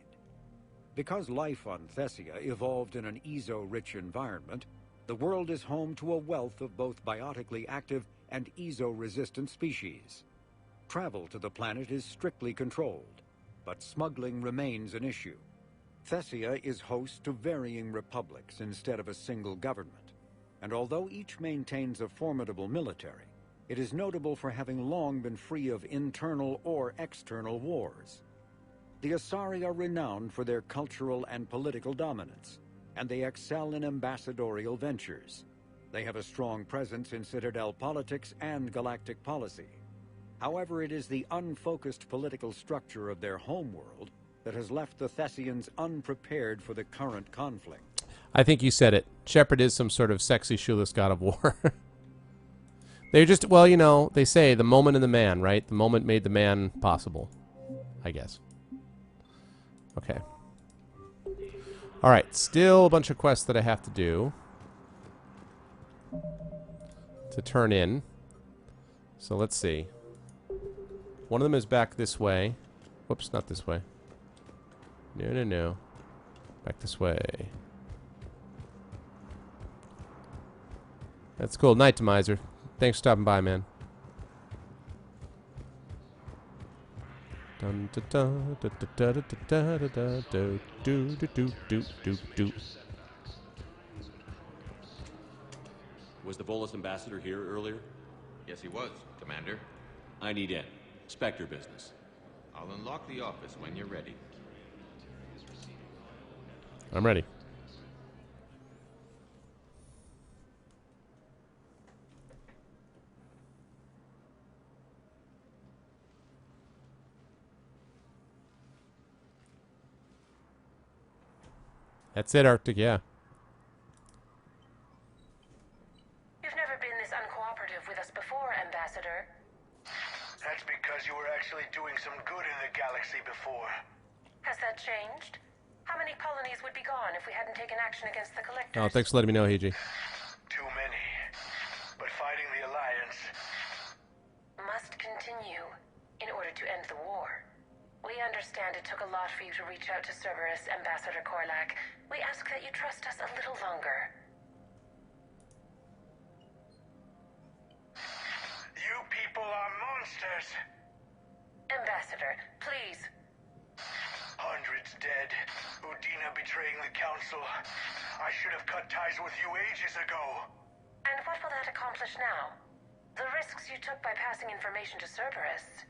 S4: Because life on Thessia evolved in an Ezo-rich environment, the world is home to a wealth of both biotically active and Ezo-resistant species. Travel to the planet is strictly controlled, but smuggling remains an issue. Thessia is host to varying republics instead of a single government, and although each maintains a formidable military, it is notable for having long been free of internal or external wars. The Asari are renowned for their cultural and political dominance, and they excel in ambassadorial ventures. They have a strong presence in Citadel politics and galactic policy. However, it is the unfocused political structure of their homeworld that has left the Thessians unprepared for the current conflict.
S2: I think you said it. Shepard is some sort of sexy shoeless god of war. They're just, well, you know, they say the moment in the man, right? The moment made the man possible, I guess. Okay. Alright, still a bunch of quests that I have to do. to turn in. So let's see. One of them is back this way. Whoops, not this way. No. Back this way. That's cool. Night, Demiser. Thanks for stopping by, man. Dun da da da da da da da da do do do do do do.
S10: Was the Volus ambassador here earlier?
S5: Yes, he was, Commander.
S10: I need in. Spectre business.
S5: I'll unlock the office when you're ready.
S2: I'm ready. That's it, Arctic, yeah.
S21: You've never been this uncooperative with us before, Ambassador.
S22: That's because you were actually doing some good in the galaxy before.
S21: Has that changed? How many colonies would be gone if we hadn't taken action against the Collectors?
S2: Oh, thanks for letting me know, Hiji.
S22: Too many. But fighting the Alliance
S21: must continue in order to end the war. We understand it took a lot for you to reach out to Cerberus, Ambassador Korlak. We ask that you trust us a little longer.
S22: You people are monsters!
S21: Ambassador, please.
S22: Hundreds dead. Udina betraying the Council. I should have cut ties with you ages ago.
S21: And what will that accomplish now? The risks you took by passing information to Cerberus.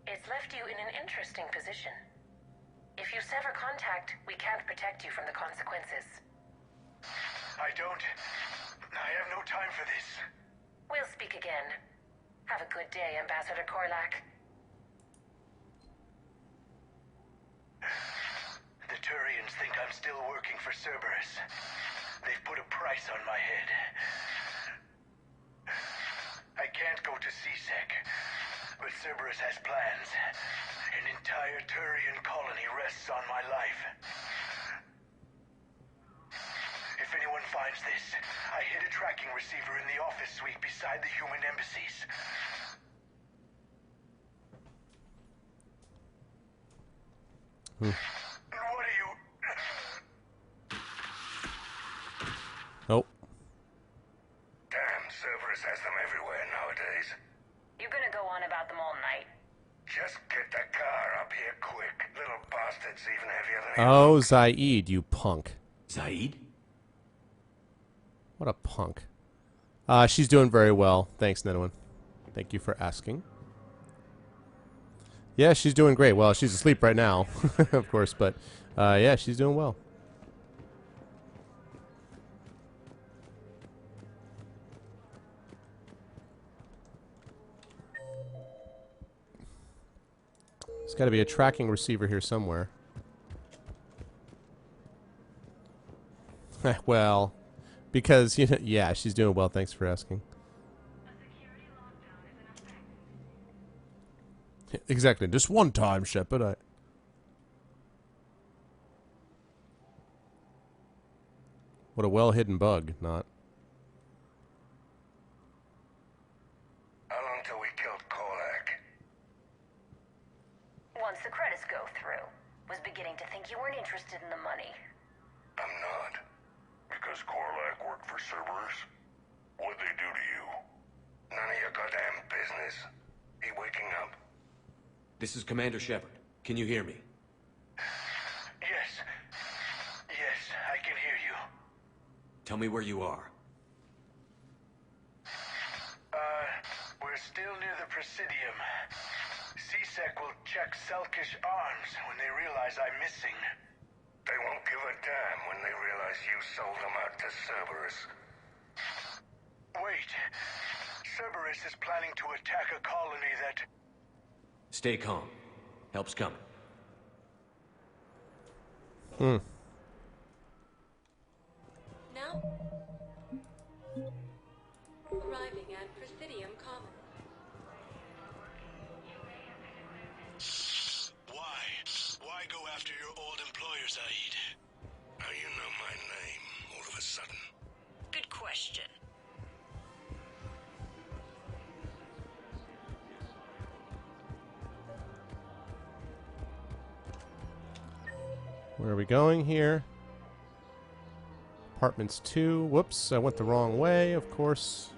S21: It's left you in an interesting position. If you sever contact, we can't protect you from the consequences.
S22: I have no time for this.
S21: We'll speak again. Have a good day, Ambassador Korlak.
S22: The Turians think I'm still working for Cerberus. They've put a price on my head. I can't go to C-Sec, but Cerberus has plans. An entire Turian colony rests on my life. If anyone finds this, I hid a tracking receiver in the office suite beside the human embassies. What are you...
S2: Nope.
S22: Damn, Cerberus has them everywhere nowadays.
S21: You're gonna go on about them all night.
S22: Just get the car up here quick. Little bastard's even heavier than
S2: Oh, Zaid, you punk.
S10: Zaid?
S2: What a punk. She's doing very well. Thanks, Nedwin. Thank you for asking. Yeah, she's doing great. Well, she's asleep right now, of course, but yeah, she's doing well. There's got to be a tracking receiver here somewhere. Well, because, you know, yeah, she's doing well. Thanks for asking. Exactly. Just one time, Shepard. What a well-hidden bug, not.
S22: How long till we killed Korlak?
S21: Once the credits go through. Was beginning to think you weren't interested in the money.
S22: I'm not. Because Korlak worked for Cerberus? What'd they do to you? None of your goddamn business. He waking up?
S10: This is Commander Shepard. Can you hear me?
S22: Yes. Yes, I can hear you.
S10: Tell me where you are.
S22: We're still near the Presidium. C-Sec will check Selkish arms when they realize I'm missing. They won't give a damn when they realize you sold them out to Cerberus. Wait. Cerberus is planning to attack a colony that...
S10: Stay calm. Help's coming.
S2: Hmm.
S3: Now, arriving at Presidium Common.
S22: Why go after your old employer, Zaid? How you know my name all of a sudden?
S21: Good question.
S2: Where are we going here? Apartments 2. Whoops, I went the wrong way, of course.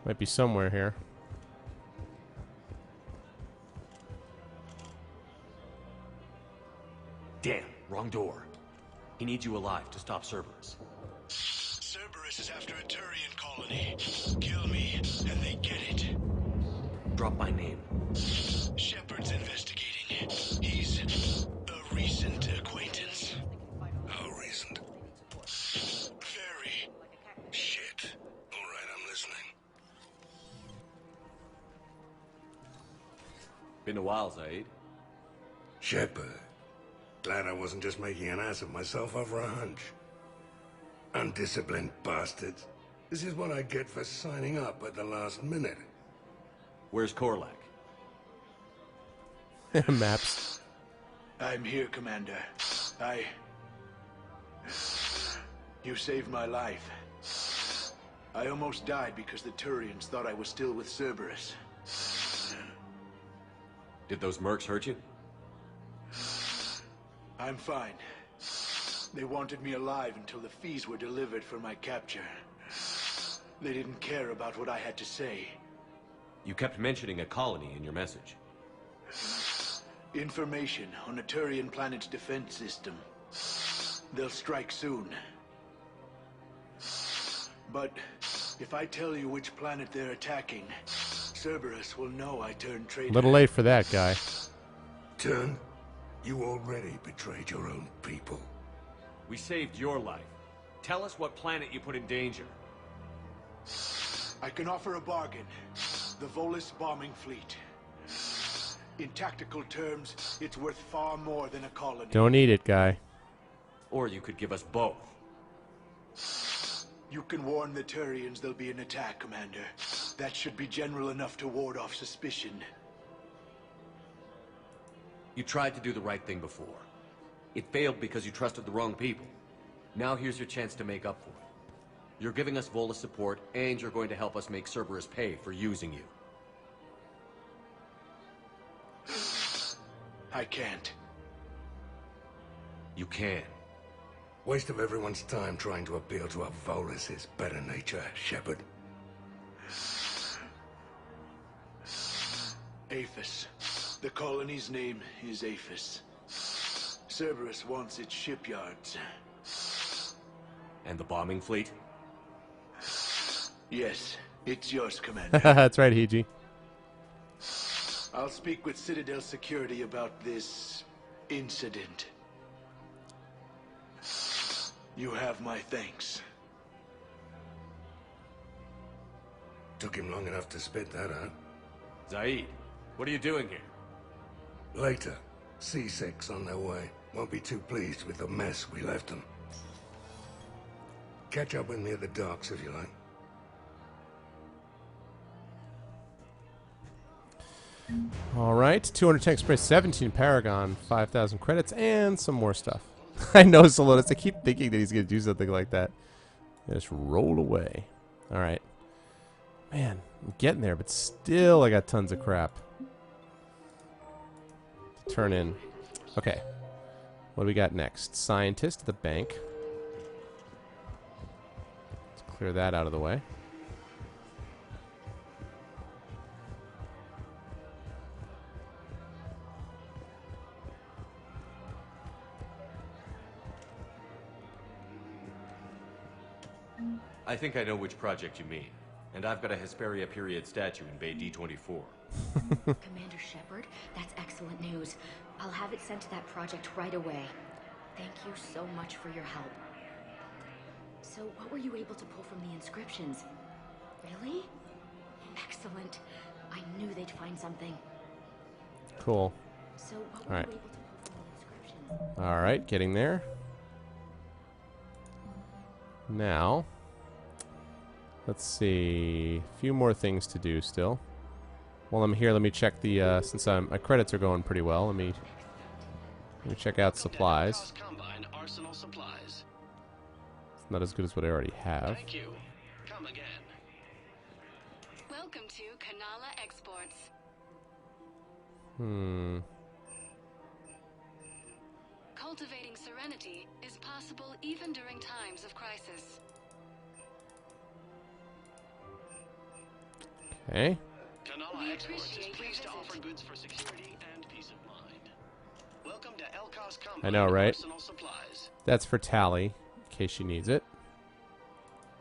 S2: Might be somewhere here.
S10: Damn, wrong door. He needs you alive to stop Cerberus.
S22: Cerberus is after a Turian colony. Kill me, and they get it.
S10: Drop my name.
S22: Shepard's investigating. He's a recent acquaintance. How recent? Very. Shit. Alright, I'm listening.
S10: Been a while, Zaid.
S22: Shepard. Glad I wasn't just making an ass of myself over a hunch. Undisciplined bastards. This is what I get for signing up at the last minute.
S10: Where's Korlak?
S2: Maps.
S22: I'm here, Commander. You saved my life. I almost died because the Turians thought I was still with Cerberus.
S10: Did those mercs hurt you?
S22: I'm fine. They wanted me alive until the fees were delivered for my capture. They didn't care about what I had to say.
S10: You kept mentioning a colony in your message.
S22: Information on a Turian planet's defense system. They'll strike soon. But if I tell you which planet they're attacking, Cerberus will know I turned traitor.
S2: A little late for that, guy.
S22: Turn? You already betrayed your own people.
S10: We saved your life. Tell us what planet you put in danger.
S22: I can offer a bargain. The Volus bombing fleet. In tactical terms, it's worth far more than a colony.
S2: Don't eat it, guy.
S10: Or you could give us both.
S22: You can warn the Turians there'll be an attack, Commander. That should be general enough to ward off suspicion.
S10: You tried to do the right thing before. It failed because you trusted the wrong people. Now here's your chance to make up for it. You're giving us Volus support, and you're going to help us make Cerberus pay for using you.
S22: I can't.
S10: You can.
S22: Waste of everyone's time trying to appeal to a Volus' better nature, Shepard. Aphis. The colony's name is Aphis. Cerberus wants its shipyards.
S10: And the bombing fleet?
S22: Yes, it's yours, Commander.
S2: That's right, Hiji.
S22: I'll speak with Citadel Security about this incident. You have my thanks. Took him long enough to spit that out.
S10: Zaid, what are you doing here?
S22: Later. C6 on their way. Won't be too pleased with the mess we left them. Catch up with me at the docks if you like.
S2: All right, 210 Express, 17 Paragon, 5,000 credits, and some more stuff. I know Solonis. I keep thinking that he's going to do something like that. Just roll away. All right. Man, I'm getting there, but still I got tons of crap to turn in. Okay. What do we got next? Scientist at the bank. Let's clear that out of the way.
S10: I think I know which project you mean. And I've got a Hesperia period statue in Bay D24.
S18: Commander Shepard, that's excellent news. I'll have it sent to that project right away. Thank you so much for your help. So, what were you able to pull from the inscriptions? Really? Excellent. I knew they'd find something.
S2: Cool.
S18: So, what were
S2: All right.
S18: you able to pull from the inscriptions?
S2: All right, getting there. Now, let's see. A few more things to do still. While I'm here, let me check the, since my credits are going pretty well, let me check out supplies.
S7: Combine Arsenal supplies.
S2: It's not as good as what I already have.
S7: Thank you. Come again.
S3: Welcome to Kanala Exports. Cultivating serenity is possible even during times of crisis.
S2: Okay.
S7: Kanala Exports is pleased to offer goods for security and peace of mind. Welcome to Elkos Combine
S2: I know, right?
S7: Arsenal supplies.
S2: That's for Tally, in case she needs it.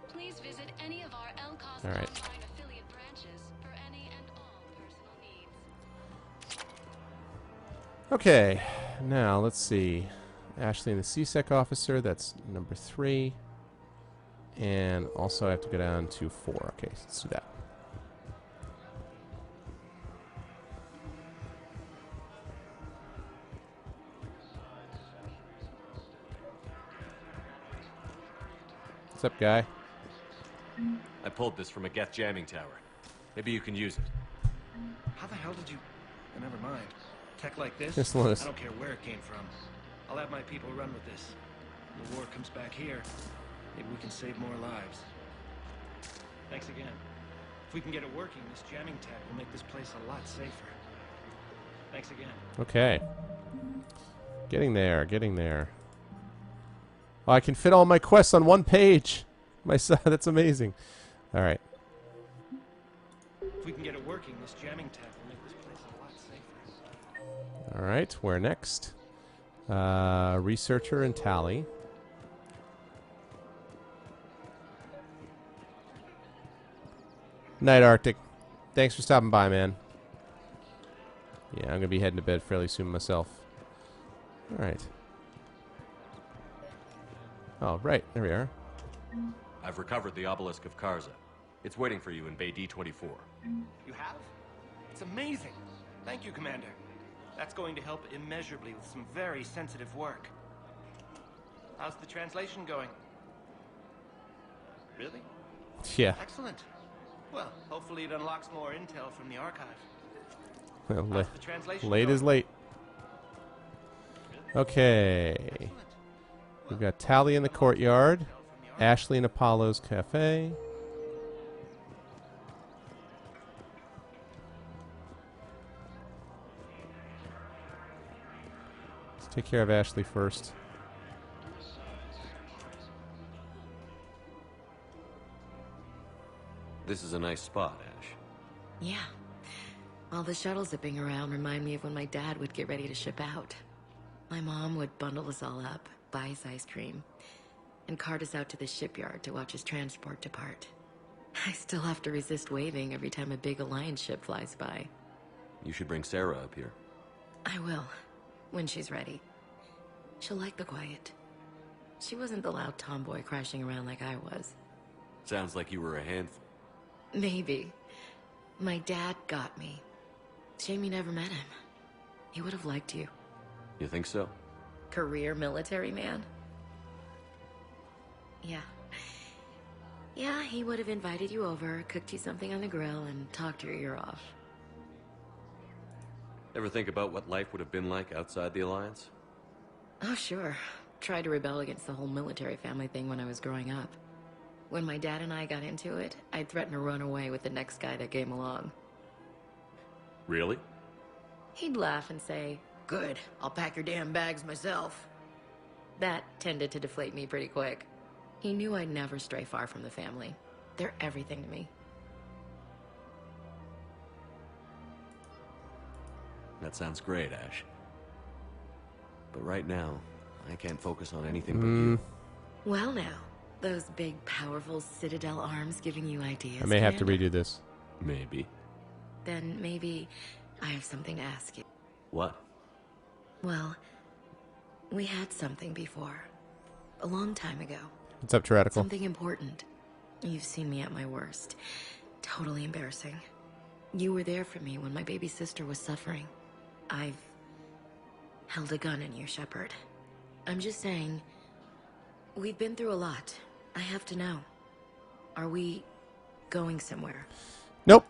S3: Please visit any of our Elkos
S2: All right.
S3: Combine affiliate branches for any and all personal needs.
S2: Okay, now let's see. Ashley and the CSEC officer, that's number 3. And also I have to go down to 4. Okay, let's do that. What's up, guy?
S10: I pulled this from a Geth jamming tower. Maybe you can use it.
S8: How the hell did you... Never mind. Tech like this,
S2: Just
S8: I
S2: let us-
S8: don't care where it came from. I'll have my people run with this. When the war comes back here, maybe we can save more lives. Thanks again. If we can get it working, this jamming tech will make this place a lot safer. Thanks again.
S2: Okay. Getting there, getting there. Oh, I can fit all my quests on one page. My son, that's amazing. All right.
S8: If we can get it working, this jamming tech will make this place a lot safer.
S2: All right, where next? Researcher and Tally. Night, Arctic. Thanks for stopping by, man. Yeah, I'm going to be heading to bed fairly soon myself. All right. Oh, right. There we are.
S10: I've recovered the obelisk of Karza. It's waiting for you in Bay D-24.
S8: You have? It's amazing. Thank you, Commander. That's going to help immeasurably with some very sensitive work. How's the translation going? Really?
S2: Yeah.
S8: Excellent. Well, hopefully it unlocks more intel from the archive.
S2: Well,
S8: How's the translation
S2: late
S8: going?
S2: is late. Okay. We've got Tally in the courtyard. Ashley in Apollo's cafe. Let's take care of Ashley first.
S10: This is a nice spot, Ash.
S13: Yeah. All the shuttles zipping around remind me of when my dad would get ready to ship out. My mom would bundle us all up, buy us ice cream, and cart us out to the shipyard to watch his transport depart. I still have to resist waving every time a big Alliance ship flies by.
S10: You should bring Sarah up here.
S13: I will, when she's ready. She'll like the quiet. She wasn't the loud tomboy crashing around like I was.
S10: Sounds like you were a handful.
S13: Maybe. My dad got me. Shame you never met him. He would have liked you.
S10: You think so?
S13: Career military man? Yeah. Yeah, he would have invited you over, cooked you something on the grill, and talked your ear off.
S10: Ever think about what life would have been like outside the Alliance?
S13: Oh, sure. Tried to rebel against the whole military family thing when I was growing up. When my dad and I got into it, I'd threaten to run away with the next guy that came along.
S10: Really?
S13: He'd laugh and say, "Good, I'll pack your damn bags myself." That tended to deflate me pretty quick. He knew I'd never stray far from the family. They're everything to me.
S10: That sounds great, Ash. But right now, I can't focus on anything but you.
S13: Well now, those big, powerful Citadel arms giving you ideas,
S2: I may have to
S13: Commander?
S2: redo this.
S10: Maybe.
S13: Then maybe I have something to ask you.
S10: What?
S13: Well, we had something before. A long time ago.
S2: What's up, Tyrannical?
S13: Something important. You've seen me at my worst. Totally embarrassing. You were there for me when my baby sister was suffering. I've held a gun in you, Shepard. I'm just saying, we've been through a lot. I have to know. Are we going somewhere?
S2: Nope.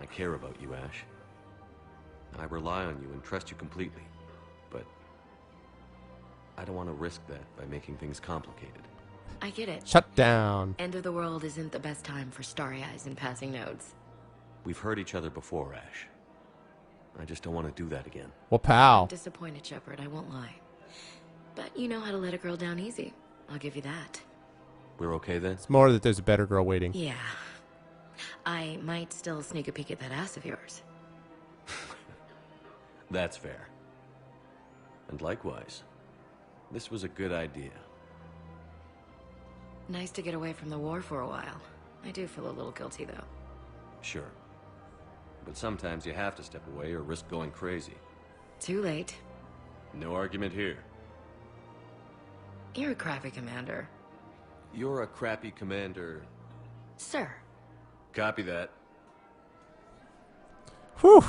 S10: I care about you, Ash. I rely on you and trust you completely. But I don't want to risk that by making things complicated.
S13: I get it.
S2: Shut down.
S13: End of the world isn't the best time for starry eyes and passing notes.
S10: We've hurt each other before, Ash. I just don't want to do that again.
S2: Well, pal.
S13: I'm disappointed, Shepard, I won't lie. But you know how to let a girl down easy. I'll give you that.
S10: We're okay then?
S2: It's more that there's a better girl waiting.
S13: Yeah. I might still sneak a peek at that ass of yours.
S10: That's fair. And likewise, this was a good idea.
S13: Nice to get away from the war for a while. I do feel a little guilty, though.
S10: Sure. But sometimes you have to step away or risk going crazy.
S13: Too late.
S10: No argument here.
S13: You're a crappy commander.
S10: You're a crappy commander.
S13: Sir.
S10: Copy that.
S2: Whew.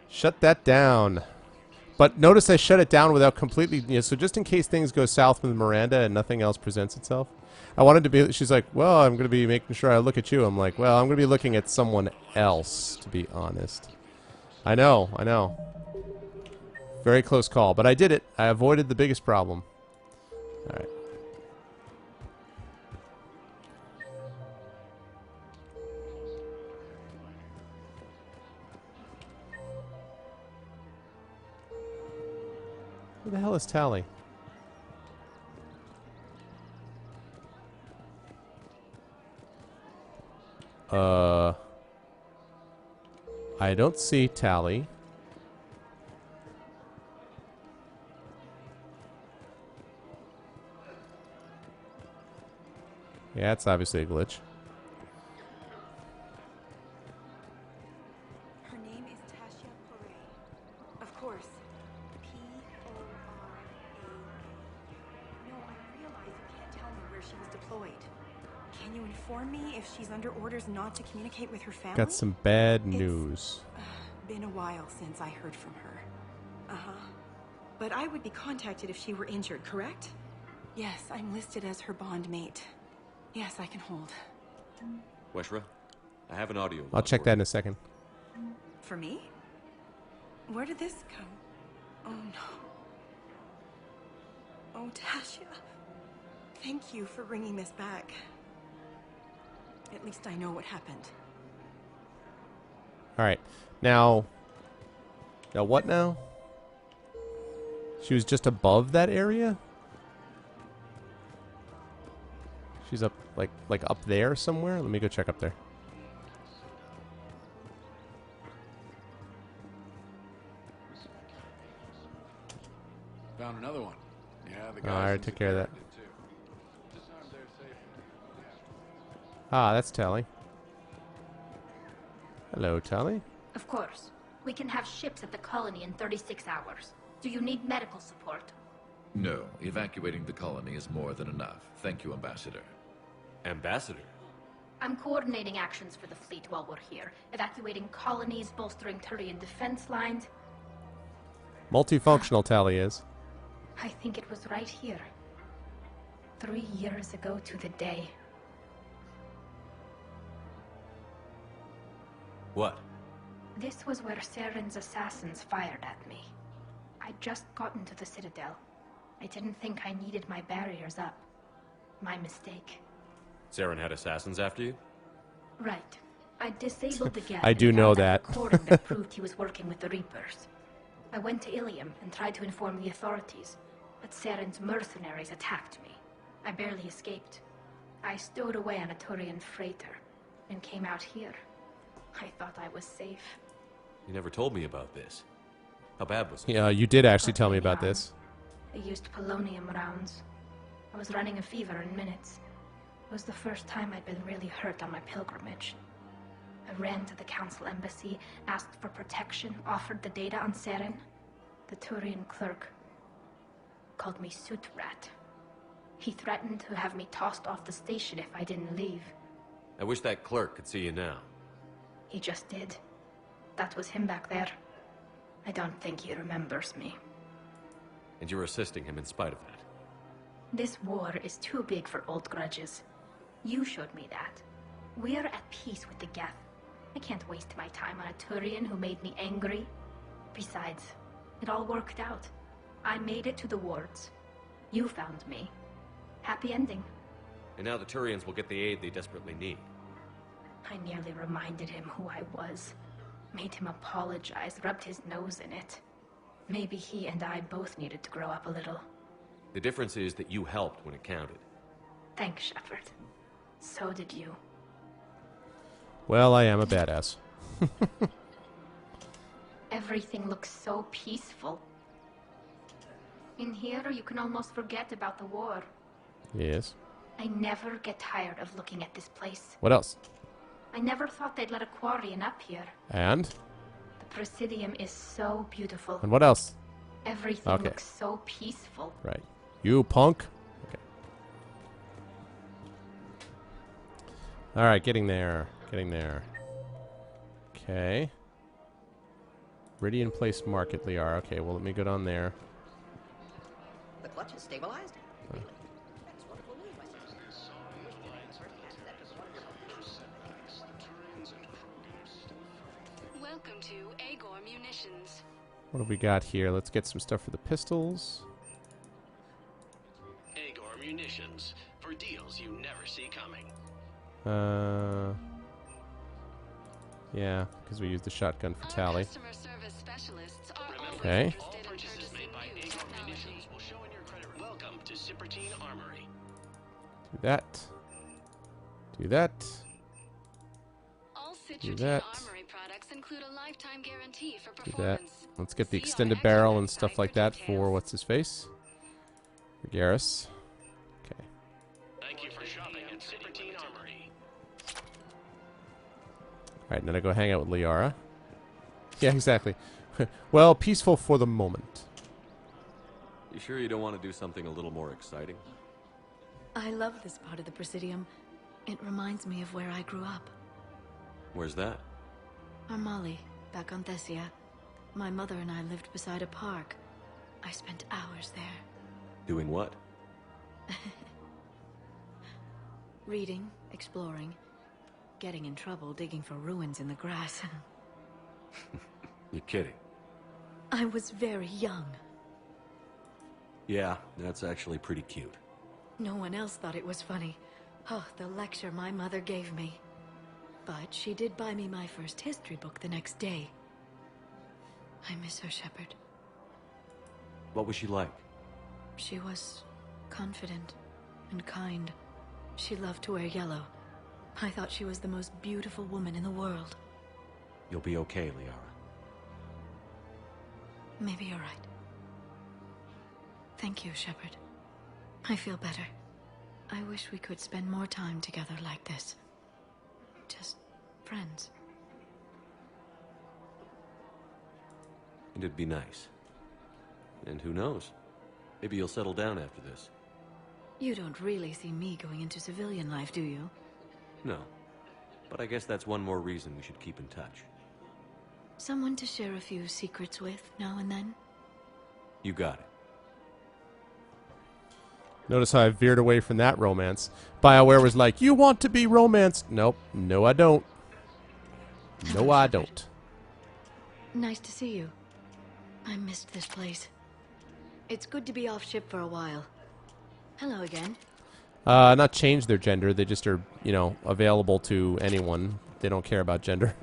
S2: Shut that down. But notice I shut it down without completely... so just in case things go south with Miranda and nothing else presents itself. I wanted to be... She's like, well, I'm going to be making sure I look at you. I'm like, well, I'm going to be looking at someone else, to be honest. I know. Very close call. But I did it. I avoided the biggest problem. All right. Who the hell is Tally? I don't see Tally. Yeah, it's obviously a glitch.
S9: Her name is Tasha Poray. Of course. P-O-R-A. No, I realize you can't tell me where she was deployed. Can you inform me if she's under orders not to communicate with her family?
S2: Got some bad news.
S9: It's been a while since I heard from her. Uh-huh. But I would be contacted if she were injured, correct? Yes, I'm listed as her bond mate. Yes, I can hold.
S10: Weshra, I have an audio.
S2: I'll check that in a second.
S9: For me? Where did this come? Oh, no. Oh, Tasha. Thank you for bringing this back. At least I know what happened.
S2: All right. Now what now? She was just above that area? She's up, like up there somewhere? Let me go check up there.
S12: Found another one. Yeah, the guy.
S2: All right, took care of that. Ah, that's Tally. Hello, Tally.
S23: Of course. We can have ships at the colony in 36 hours. Do you need medical support?
S24: No, evacuating the colony is more than enough. Thank you, Ambassador.
S10: Ambassador?
S23: I'm coordinating actions for the fleet while we're here. Evacuating colonies, bolstering Turian defense lines.
S2: Multifunctional, Tally is.
S23: I think it was right here. 3 years ago to the day.
S10: What?
S23: This was where Saren's assassins fired at me. I'd just gotten to the Citadel. I didn't think I needed my barriers up. My mistake.
S10: Saren had assassins after you?
S23: Right. I disabled the Geth.
S2: I do know that.
S23: Recording that proved he was working with the Reapers. I went to Ilium and tried to inform the authorities, but Saren's mercenaries attacked me. I barely escaped. I stowed away on a Turian freighter and came out here. I thought I was safe.
S10: You never told me about this. How bad was it?
S2: Yeah, you did actually tell me about this.
S23: I used polonium rounds. I was running a fever in minutes. It was the first time I'd been really hurt on my pilgrimage. I ran to the council embassy, asked for protection, offered the data on Saren. The Turian clerk called me Soot Rat. He threatened to have me tossed off the station if I didn't leave.
S10: I wish that clerk could see you now.
S23: He just did. That was him back there. I don't think he remembers me.
S10: And you're assisting him in spite of that.
S23: This war is too big for old grudges. You showed me that. We're at peace with the Geth. I can't waste my time on a Turian who made me angry. Besides, it all worked out. I made it to the wards. You found me. Happy ending.
S10: And now the Turians will get the aid they desperately need.
S23: I nearly reminded him who I was. Made him apologize, rubbed his nose in it. Maybe he and I both needed to grow up a little.
S10: The difference is that you helped when it counted.
S23: Thanks, Shepard. So did you.
S2: Well, I am a badass.
S23: Everything looks so peaceful. In here, you can almost forget about the war.
S2: Yes.
S23: I never get tired of looking at this place.
S2: What else?
S23: I never thought they'd let a Quarian up here.
S2: And?
S23: The Presidium is so beautiful.
S2: And what else?
S23: Everything
S2: Okay.
S23: looks so peaceful.
S2: Right. You punk. Okay. Alright, getting there. Getting there. Okay. Meridian Place Market, Liara. Okay, well, let me go down there.
S11: The clutch is stabilized? Really? That's wonderful news, my son.
S1: Welcome to Agor Munitions.
S2: What have we got here? Let's get some stuff for the pistols.
S7: Agor Munitions. For deals you never see coming.
S2: Yeah, because we used the shotgun for Tally.
S1: Customer service specialists are
S2: Okay.
S7: All purchases made by Agor Munitions will show in your credit. Welcome to Cipertine Armory.
S2: Do that. Do that.
S1: All
S2: Do
S1: Citrotine
S2: that.
S1: Armory products include a lifetime guarantee for
S2: Do that.
S1: performance.
S2: Let's get the extended barrel and stuff like that for what's his face? For Garrus. Okay.
S7: Thank you for shopping at Cipertine Armory.
S2: Alright, now I go hang out with Liara. Yeah, exactly. Well, peaceful for the moment.
S10: You sure you don't want to do something a little more exciting?
S3: I love this part of the Presidium. It reminds me of where I grew up.
S10: Where's that?
S3: Armali, back on Thessia. My mother and I lived beside a park. I spent hours there.
S10: Doing what?
S3: Reading, exploring, getting in trouble digging for ruins in the grass.
S10: You're kidding.
S3: I was very young.
S10: Yeah, that's actually pretty cute.
S3: No one else thought it was funny. Oh, the lecture my mother gave me. But she did buy me my first history book the next day. I miss her, Shepard.
S10: What was she like?
S3: She was confident and kind. She loved to wear yellow. I thought she was the most beautiful woman in the world.
S10: You'll be okay, Liara.
S3: Maybe you're right. Thank you, Shepard. I feel better. I wish we could spend more time together like this. Just friends.
S10: And it'd be nice. And who knows? Maybe you'll settle down after this.
S3: You don't really see me going into civilian life, do you?
S10: No. But I guess that's one more reason we should keep in touch.
S3: Someone to share a few secrets with now and then?
S10: You got it.
S2: Notice how I veered away from that romance. BioWare was like, you want to be romanced. Nope. No, I don't. No, I don't.
S3: Nice to see you. I missed this place. It's good to be off ship for a while. Hello again.
S2: Not change their gender. They just are, you know, available to anyone. They don't care about gender.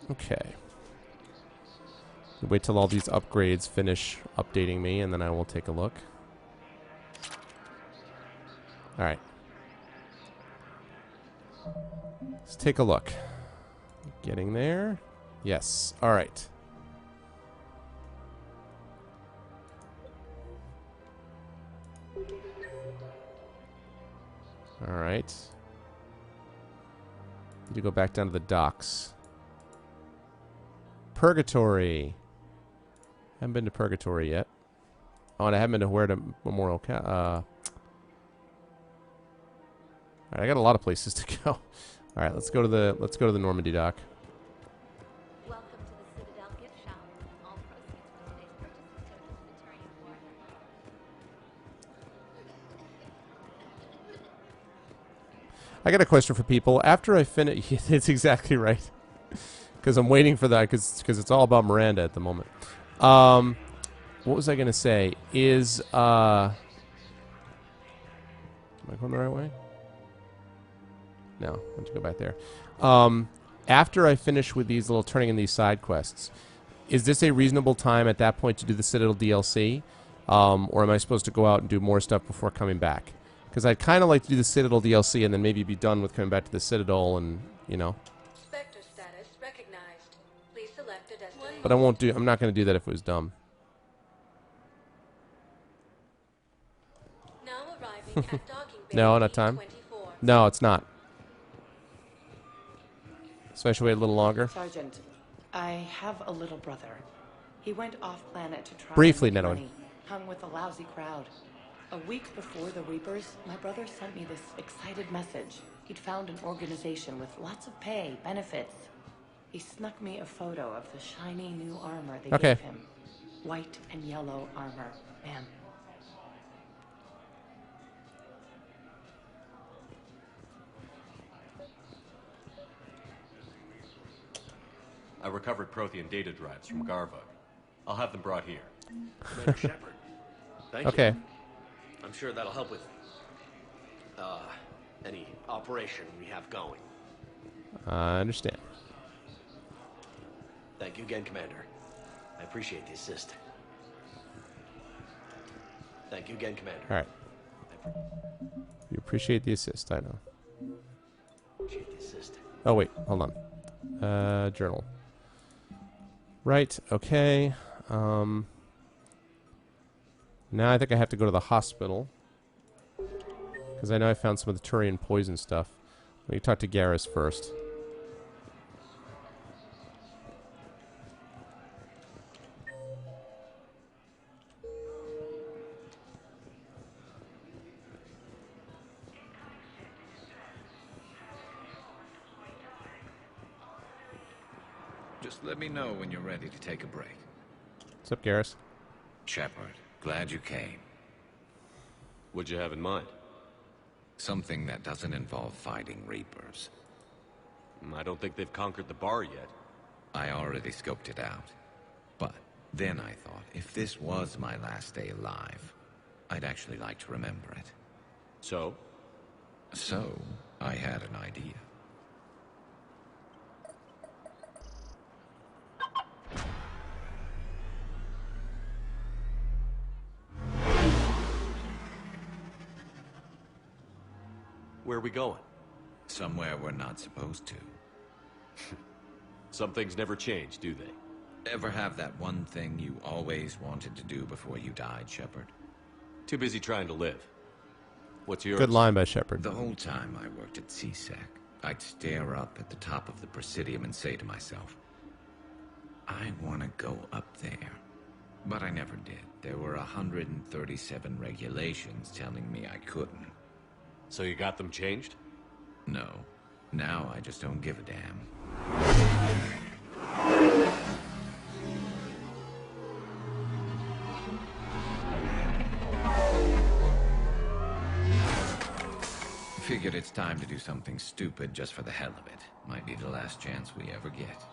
S2: Okay. Wait till all these upgrades finish updating me, and then I will take a look. Alright. Let's take a look. Getting there. Yes. Alright. Alright. Need to go back down to the docks. Purgatory. Haven't been to Purgatory yet. Oh, and I haven't been to where to Memorial Alright, I got a lot of places to go. Alright, let's go to the Normandy dock.
S14: Welcome to the Citadel gift shop. All proceeds from today's purchases go to the Turian War.
S2: I got a question for people. After I finish... It's exactly right. Because I'm waiting for that, because it's all about Miranda at the moment. What was I going to say? Am I going the right way? No, I have to go back there. After I finish with these little turning in these side quests, is this a reasonable time at that point to do the Citadel DLC? Or am I supposed to go out and do more stuff before coming back? Because I'd kind of like to do the Citadel DLC and then maybe be done with coming back to the Citadel and, you know.
S3: Spectre status recognized. Please select a destination.
S2: But I'm not going to do that if it was dumb.
S3: Now arriving at docking bay
S2: No, not time.
S3: 24.
S2: No, it's not. So I should wait a little longer.
S6: Sergeant, I have a little brother. He went off-planet to try
S2: Briefly,
S6: and make
S2: Netwin.
S6: money, hung with a lousy crowd. A week before the Reapers, my brother sent me this excited message. He'd found an organization with lots of pay, benefits. He snuck me a photo of the shiny new armor they
S2: Okay.
S6: gave him. White and yellow armor, man.
S10: I recovered Prothean data drives from Garvug. I'll have them brought here.
S7: Commander Shepard. Thank
S2: Okay.
S7: you. I'm sure that'll help with any operation we have going.
S2: I understand.
S7: Thank you again, Commander. I appreciate the assist. Thank you again, Commander.
S2: All right. You appreciate the assist, I know.
S7: Appreciate the assist.
S2: Oh, wait. Hold on. Journal. Right. Okay. Now I think I have to go to the hospital. Because I know I found some of the Turian poison stuff. Let me talk to Garrus first.
S24: Just let me know when you're ready to take a break.
S2: What's up, Garrus?
S24: Shepard, glad you came.
S10: What'd you have in mind?
S24: Something that doesn't involve fighting Reapers.
S10: I don't think they've conquered the bar yet.
S24: I already scoped it out. But then I thought, if this was my last day alive, I'd actually like to remember it.
S10: So?
S24: So, I had an idea.
S10: Where are we going?
S24: Somewhere we're not supposed to.
S10: Some things never change, do they?
S24: Ever have that one thing you always wanted to do before you died, Shepard?
S10: Too busy trying to live. What's yours?
S2: Good line by Shepard.
S24: The whole time I worked at CSEC, I'd stare up at the top of the Presidium and say to myself, I want to go up there. But I never did. There were 137 regulations telling me I couldn't.
S10: So you got them changed?
S24: No. Now I just don't give a damn. Figured it's time to do something stupid just for the hell of it. Might be the last chance we ever get.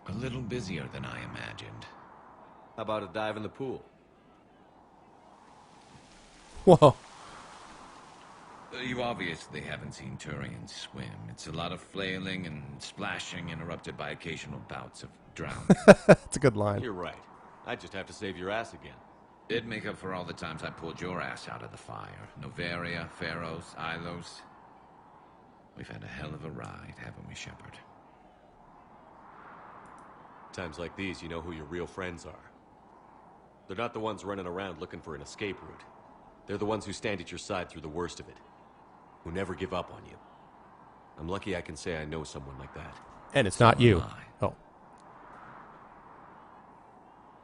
S24: A little busier than I imagined.
S10: How about a dive in the pool?
S2: Whoa.
S24: You obviously haven't seen Turians swim. It's a lot of flailing and splashing, interrupted by occasional bouts of drowning.
S2: That's a good line.
S10: You're right. I just have to save your ass again.
S24: It'd make up for all the times I pulled your ass out of the fire. Noveria, Pharos, Ilos. We've had a hell of a ride, haven't we, Shepard?
S10: Times like these, you know who your real friends are. They're not the ones running around looking for an escape route. They're the ones who stand at your side through the worst of it. Who never give up on you. I'm lucky I can say I know someone like that.
S2: And it's not you. Oh.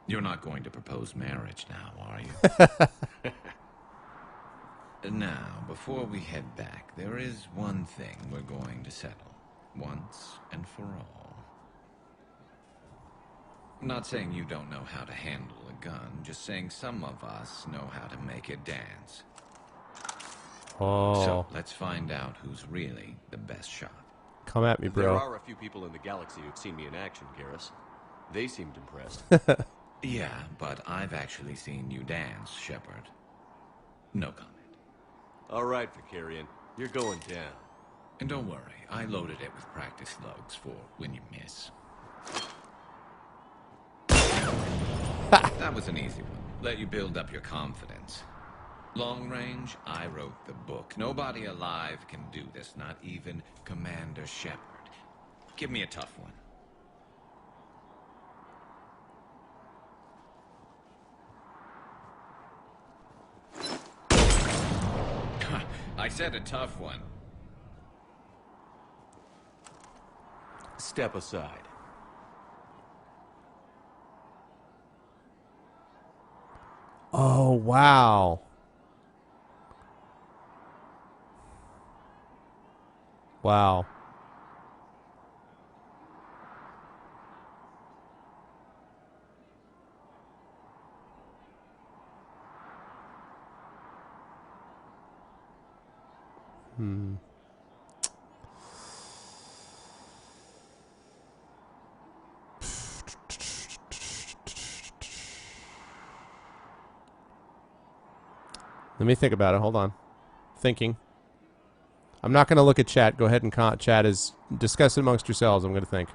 S24: You're not going to propose marriage now, are you? Now, before we head back, there is one thing we're going to settle. Once and for all. I'm not saying you don't know how to handle a gun, just saying some of us know how to make it dance.
S2: Oh.
S24: So, let's find out who's really the best shot.
S2: Come at me,
S10: There
S2: bro.
S10: are a few people in the galaxy who've seen me in action, Garrus. They seemed impressed.
S24: Yeah, but I've actually seen you dance, Shepard. No comment.
S10: All right, Vicarian. You're going down.
S24: And don't worry, I loaded it with practice slugs for when you miss. That was an easy one. Let you build up your confidence. Long range, I wrote the book. Nobody alive can do this, not even Commander Shepard. Give me a tough one. I said a tough one.
S10: Step aside.
S2: Oh, wow. Wow. Hmm. Let me think about it. Hold on. Thinking. I'm not going to look at chat. Go ahead and chat is discuss it amongst yourselves. I'm going to think.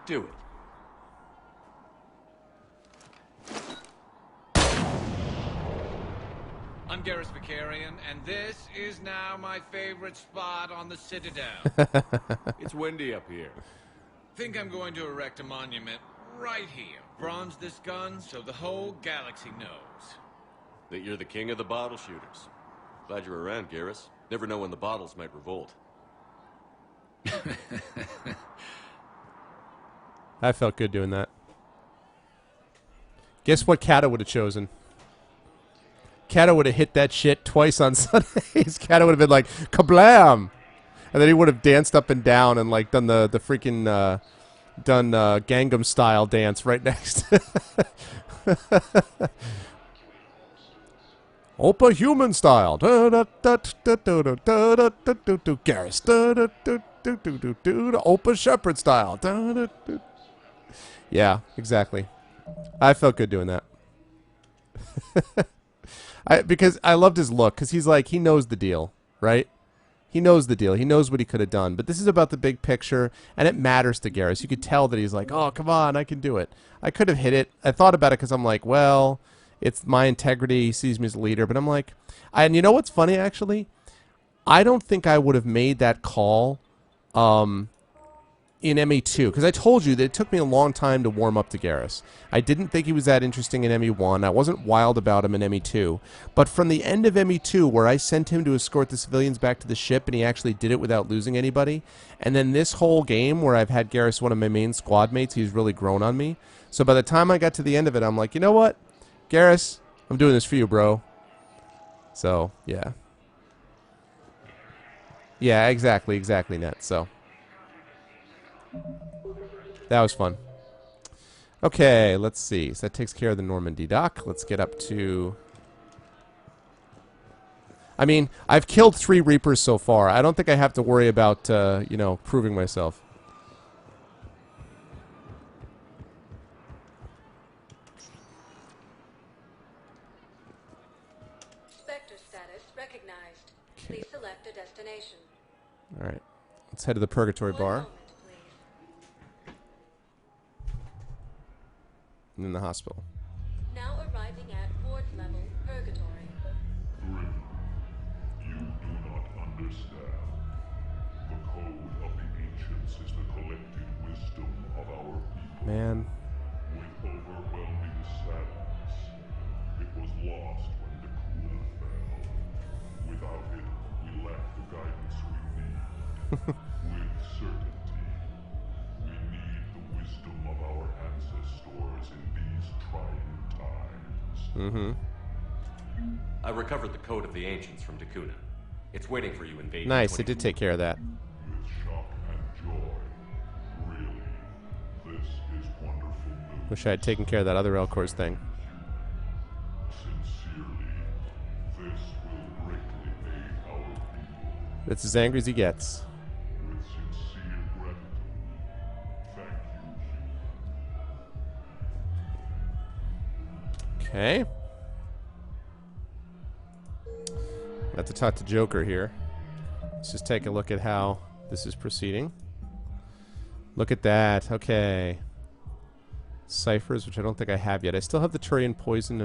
S10: Do it.
S24: I'm Garrus Vicarian, and this is now my favorite spot on the Citadel.
S10: It's windy up here.
S24: Think I'm going to erect a monument right here. Bronze this gun so the whole galaxy knows.
S10: That you're the king of the bottle shooters. Glad you're around, Garrus. Never know when the bottles might revolt.
S2: I felt good doing that. Guess what Kato would have chosen? Kato would have hit that shit twice on Sundays. Kato would have been like, kablam! And then he would have danced up and down and like done the freaking Gangnam style dance right next. Opa human style. Garrus. Opa Shepherd style. Yeah, exactly. I felt good doing that. Because I loved his look, because he's like, he knows the deal, right? He knows the deal. He knows what he could have done. But this is about the big picture, and it matters to Garrus. You could tell that he's like, oh, come on, I can do it. I could have hit it. I thought about it because I'm like, well, it's my integrity. He sees me as a leader. But I'm like, and you know what's funny, actually? I don't think I would have made that call in ME2, because I told you that it took me a long time to warm up to Garrus. I didn't think he was that interesting in ME1. I wasn't wild about him in ME2. But from the end of ME2, where I sent him to escort the civilians back to the ship, and he actually did it without losing anybody, and then this whole game where I've had Garrus one of my main squad mates, he's really grown on me. So by the time I got to the end of it, I'm like, you know what? Garrus, I'm doing this for you, bro. So, yeah. Yeah, exactly, Net. So that was fun. Okay, let's see. So that takes care of the Normandy dock. Let's get up to... I mean, I've killed 3 Reapers so far. I don't think I have to worry about, you know, proving myself.
S3: Spectre status recognized. Please select a destination.
S2: All right. Let's head to the Purgatory Bar. And then the hospital.
S3: Now arriving at ward level Purgatory.
S15: You do not understand. The code of the ancients is the collected wisdom of our people.
S2: Man.
S15: With overwhelming certainty. We need the wisdom of our ancestors in these trying times.
S2: Mm-hmm.
S10: I recovered the code of the ancients from Dakuna. It's waiting for you in Vaden.
S2: Nice, it did take care of that.
S15: With shock and joy. Really, this is wonderful news.
S2: Wish I had taken care of that other Elcor's thing.
S15: Sincerely, this will greatly aid our people.
S2: It's as angry as he gets.
S15: With sincere gratitude. Thank you.
S2: Okay. I have to talk to Joker here. Let's just take a look at how this is proceeding. Look at that. Okay. Ciphers, which I don't think I have yet. I still have the Turian poison,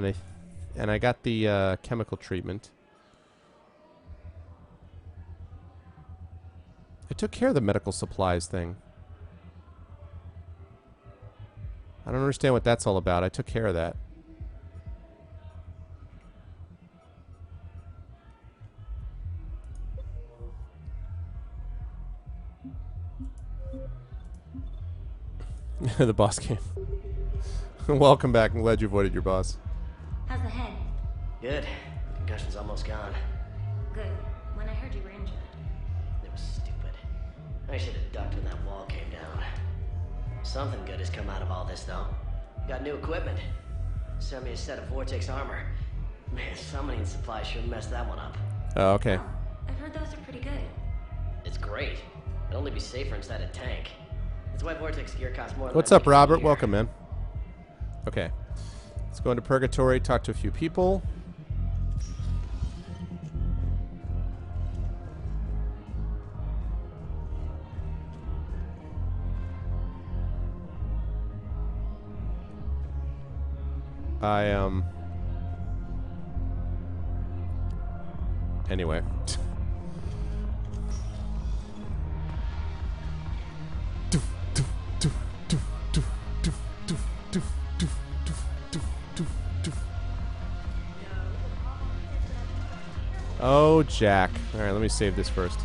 S2: and I got the chemical treatment. I took care of the medical supplies thing. I don't understand what that's all about. I took care of that. The boss came. Welcome back. I'm glad you avoided your boss.
S14: How's the head?
S16: Good. Concussion's almost gone.
S14: Good. When I heard you were injured.
S16: It was stupid. I should have ducked when that wall came down. Something good has come out of all this, though. Got new equipment. Sent me a set of Vortex armor. Man, summoning supply sure messed that one up.
S2: Oh, okay.
S14: I've heard those are pretty good.
S16: It's great. It'll only be safer inside a tank. That's why Vortex gear costs more than
S2: What's up, Robert? Welcome, man. Okay. Let's go into Purgatory, talk to a few people. Anyway. Oh, Jack. Alright, let me save this first.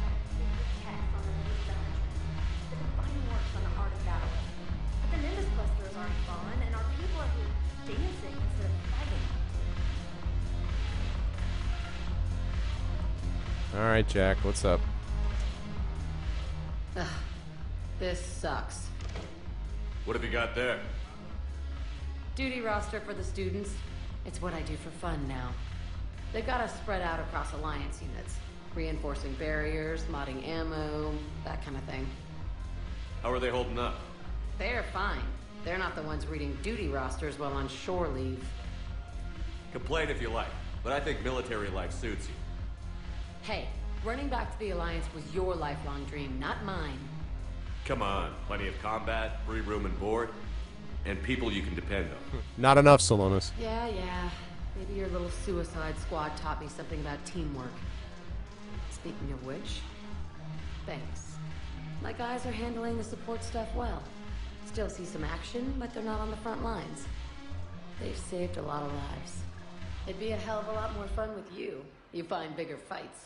S2: Alright, Jack, what's up?
S6: Ugh, this sucks.
S10: What have you got there?
S6: Duty roster for the students. It's what I do for fun now. They've got us spread out across Alliance units. Reinforcing barriers, modding ammo, that kind of thing.
S10: How are they holding up?
S6: They're fine. They're not the ones reading duty rosters while on shore leave.
S10: Complain if you like, but I think military life suits you.
S6: Hey, running back to the Alliance was your lifelong dream, not mine.
S10: Come on, plenty of combat, free room and board, and people you can depend on.
S2: Not enough, Solonis.
S6: Yeah. Maybe your little suicide squad taught me something about teamwork. Speaking of which, thanks. My guys are handling the support stuff well. Still see some action, but they're not on the front lines. They've saved a lot of lives. It'd be a hell of a lot more fun with you. You find bigger fights.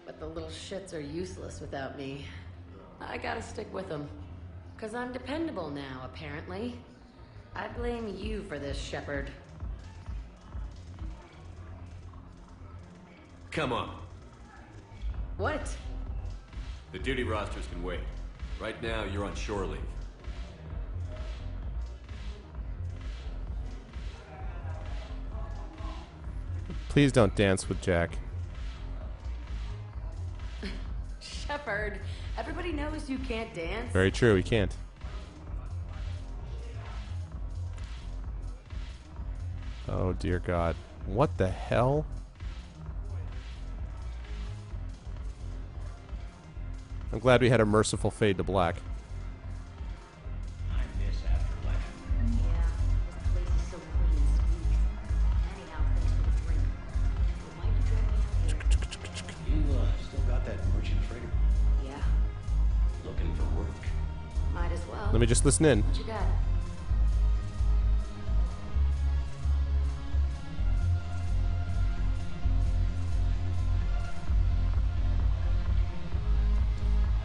S6: But the little shits are useless without me. I gotta stick with them. 'Cause I'm dependable now, apparently. I blame you for this, Shepard.
S10: Come on.
S6: What?
S10: The duty rosters can wait. Right now, you're on shore leave.
S2: Please don't dance with Jack.
S6: Shepard, everybody knows you can't dance.
S2: Very true, he can't. Oh, dear God. What the hell? I'm glad we had a merciful fade to black.
S8: I miss Afterlife.
S18: Yeah, this place is so clean and sweet. Anyhow, thanks for the drink. But why'd you drag me out here?
S8: You still got that merchant freighter?
S18: Yeah,
S8: Looking for work.
S18: might as well.
S2: Let me just listen in.
S18: What you got?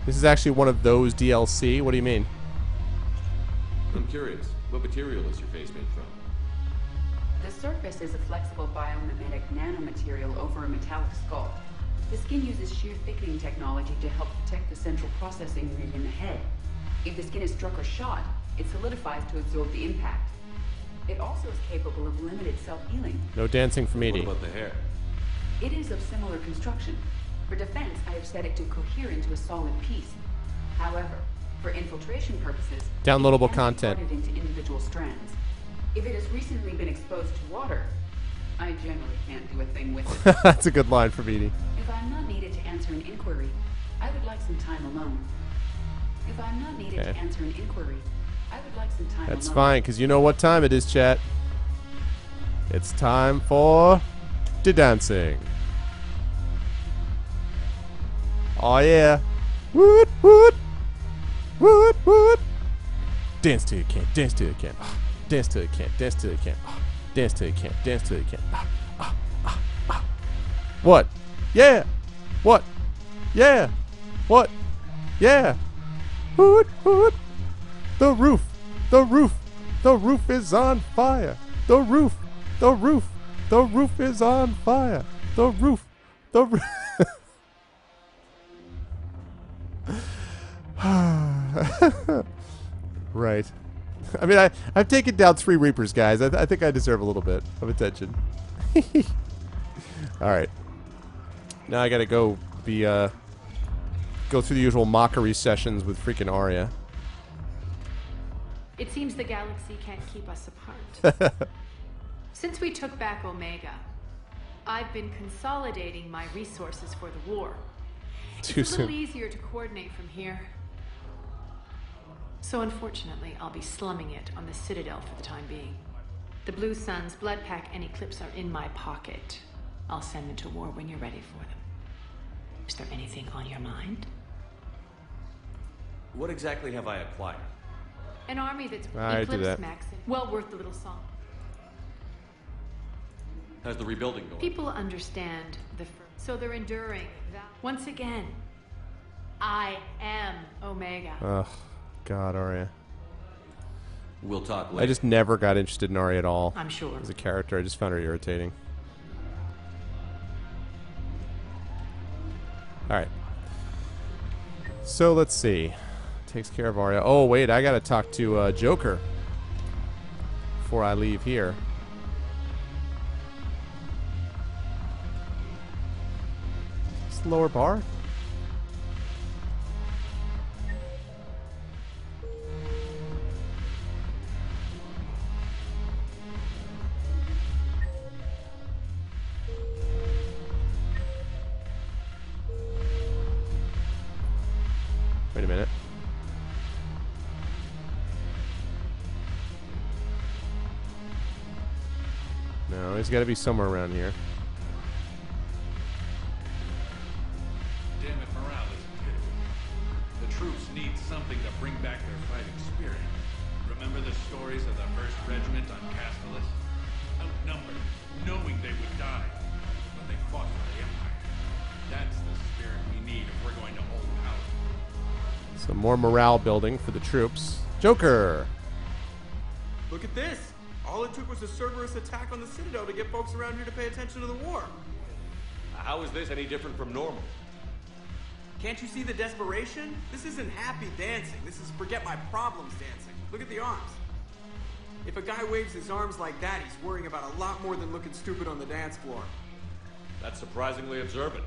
S2: This is actually one of those DLC. What do you mean?
S5: I'm curious. What material is your face made from?
S4: The surface is a flexible biomimetic nanomaterial over a metallic skull. The skin uses shear thickening technology to help protect the central processing unit in the head. If the skin is struck or shot, it solidifies to absorb the impact. It also is capable of limited self-healing.
S2: No dancing from Edie.
S5: What about the hair?
S4: It is of similar construction. For defense, I have set it to cohere into a solid piece. However, for infiltration purposes,
S2: Downloadable
S4: it can
S2: content.
S4: be parted into individual strands. If it has recently been exposed to water, I generally can't do a thing with it.
S2: That's a good line from Edie.
S4: If I'm not needed to answer an inquiry, I would like some time alone. If I'm not needed
S2: Okay.
S4: to answer an inquiry, I would like some time
S2: That's
S4: alone.
S2: fine, because you know what time it is, chat. It's time for the dancing. Oh yeah. Woot woot. Woot woot. Dance till you can't, dance till you can't. Dance till you can't, dance till you can't. Dance till you can't, dance till you can't. What? Yeah. What? Yeah. What? Yeah. Woot woot. The roof. The roof. The roof is on fire. The roof. The roof. The roof is on fire. The roof. The roof. Right. I mean, I've taken down 3 Reapers, guys. I think I deserve a little bit of attention. All right. Now I gotta go be go through the usual mockery sessions with freaking Arya.
S17: It seems the galaxy can't keep us apart. Since we took back Omega, I've been consolidating my resources for the war.
S2: Too
S17: It's a little
S2: soon.
S17: easier to coordinate from here. So unfortunately, I'll be slumming it on the Citadel for the time being. The Blue Suns, Blood Pack, and Eclipse are in my pocket. I'll send them to war when you're ready for them. Is there anything on your mind?
S10: What exactly have I acquired?
S17: An army that's
S2: I do
S17: Eclipse
S2: that.
S17: Max, well worth the little song.
S10: How's the rebuilding going?
S17: People understand so they're enduring. Once again, I am Omega.
S2: Ugh. God, Arya.
S10: We'll talk
S2: I
S10: later.
S2: just never got interested in Arya at all.
S17: I'm sure.
S2: As a character, I just found her irritating. Alright. So, let's see. Takes care of Arya. Oh, wait, I gotta talk to Joker before I leave here. Is this the lower bar? Wait a minute. No, he's got to be somewhere around here.
S12: Damn it, morale isn't good. The troops need something to bring back their fighting spirit. Remember the stories of the 1st Regiment on Castellus? Outnumbered, knowing they would die. But they fought for the Empire. That's the spirit we need if we're going to hold out.
S2: Some more morale building for the troops. Joker!
S19: Look at this! All it took was a Cerberus attack on the Citadel to get folks around here to pay attention to the war.
S10: How is this any different from normal?
S19: Can't you see the desperation? This isn't happy dancing. This is forget my problems dancing. Look at the arms. If a guy waves his arms like that, he's worrying about a lot more than looking stupid on the dance floor.
S10: That's surprisingly observant.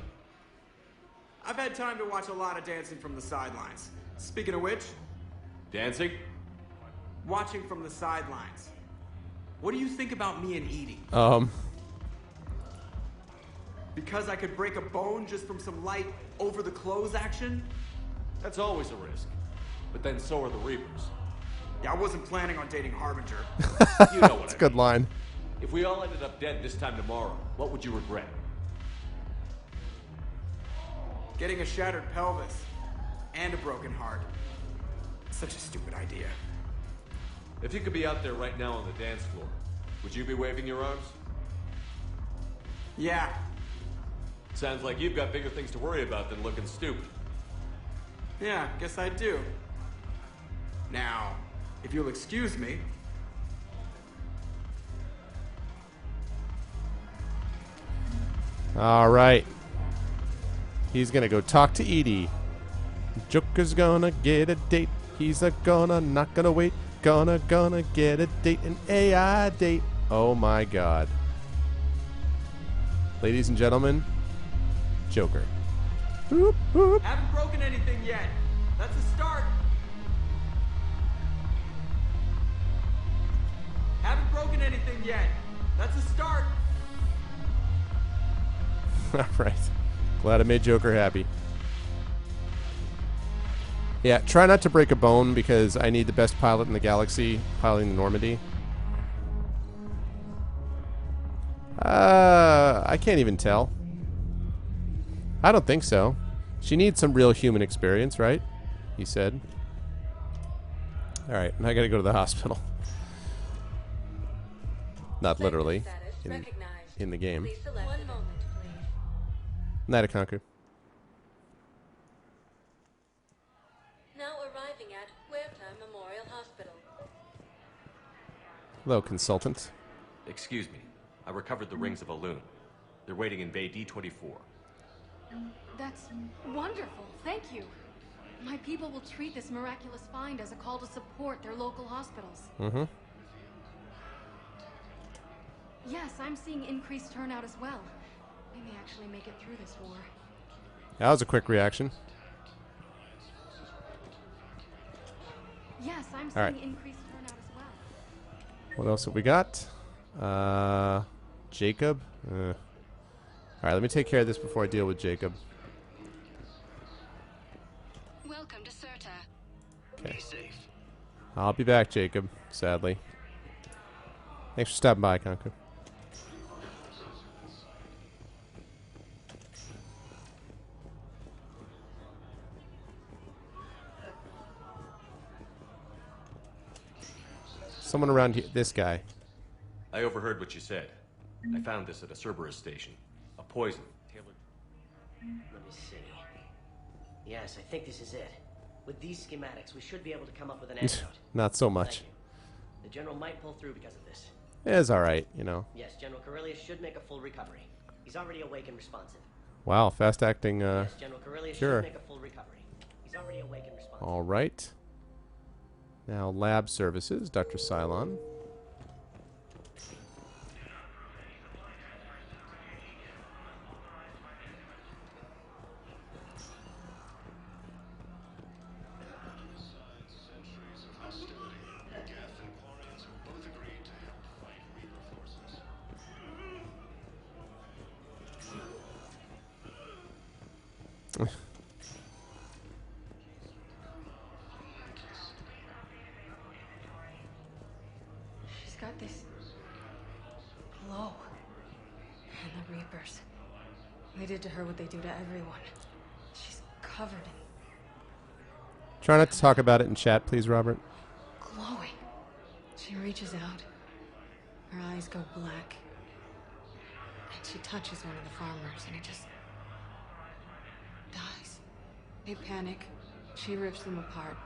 S19: I've had time to watch a lot of dancing from the sidelines. Speaking of which...
S10: Dancing?
S19: Watching from the sidelines. What do you think about me and Edie? Because I could break a bone just from some light over-the-clothes action?
S10: That's always a risk. But then so are the Reapers.
S19: Yeah, I wasn't planning on dating Harbinger.
S10: You know what
S2: That's a good line.
S10: If we all ended up dead this time tomorrow, what would you regret?
S19: Getting a shattered pelvis. And a broken heart. Such a stupid idea.
S10: If you could be out there right now on the dance floor, would you be waving your arms?
S19: Yeah.
S10: Sounds like you've got bigger things to worry about than looking stupid.
S19: Yeah, guess I do. Now, if you'll excuse me.
S2: All right. He's gonna go talk to Edie. Joker's gonna get a date. He's not gonna wait. Gonna get a date, an AI date. Oh my God. Ladies and gentlemen, Joker. Whoop, whoop.
S19: Haven't broken anything yet. That's a start. Haven't broken anything yet. That's a start.
S2: All right. Glad I made Joker happy. Yeah, try not to break a bone because I need the best pilot in the galaxy piloting the Normandy. I can't even tell. I don't think so. She needs some real human experience, right? He said. Alright, I gotta go to the hospital. Not literally. In the game. Night of Conquer.
S13: Now arriving at Huerta Memorial Hospital.
S2: Hello, consultant.
S10: Excuse me. I recovered the rings of Elune. They're waiting in Bay D24.
S20: That's wonderful. Thank you. My people will treat this miraculous find as a call to support their local hospitals.
S2: Mm-hmm.
S20: Yes, I'm seeing increased turnout as well. We may actually make it through this war.
S2: That was a quick reaction.
S20: Yes, I'm
S2: All right.
S20: seeing increased turnout as well.
S2: What else have we got? Jacob. All right, let me take care of this before I deal with Jacob.
S1: Welcome to Serta.
S2: Okay.
S7: Be safe.
S2: I'll be back, Jacob, sadly. Thanks for stopping by, Conquer. Someone around here. This guy.
S10: I overheard what you said. I found this at a Cerberus station. A poison. Tailored.
S16: Let me see. Yes, I think this is it. With these schematics, we should be able to come up with an antidote.
S2: Not so much.
S16: Thank you. The General might pull through because of this.
S2: It's alright, you know.
S16: Yes, General Corellius should make a full recovery. He's already awake and responsive.
S2: Wow, fast acting
S16: Yes, General Corellius
S2: cure.
S16: should make a full recovery. He's already awake and responsive.
S2: Alright. Now, lab services, Dr. Cylon.
S20: She's got this glow. And the Reapers. They did to her what they do to everyone. She's covered in
S2: Try not to talk about it in chat, please, Robert.
S20: glowing. She reaches out. Her eyes go black. And she touches one of the farmers and it just dies. They panic. She rips them apart.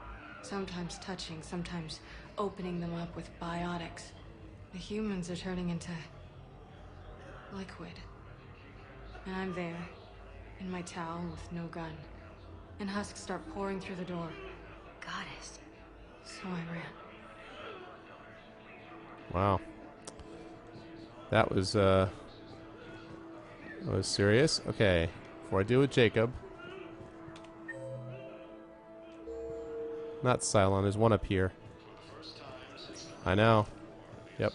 S20: Sometimes touching, sometimes opening them up with biotics. The humans are turning into liquid. And I'm there, in my towel with no gun. And husks start pouring through the door. Goddess. So I ran.
S2: Wow. That was serious. Okay. Before I deal with Jacob. Not Cylon, there's one up here. I know. Yep.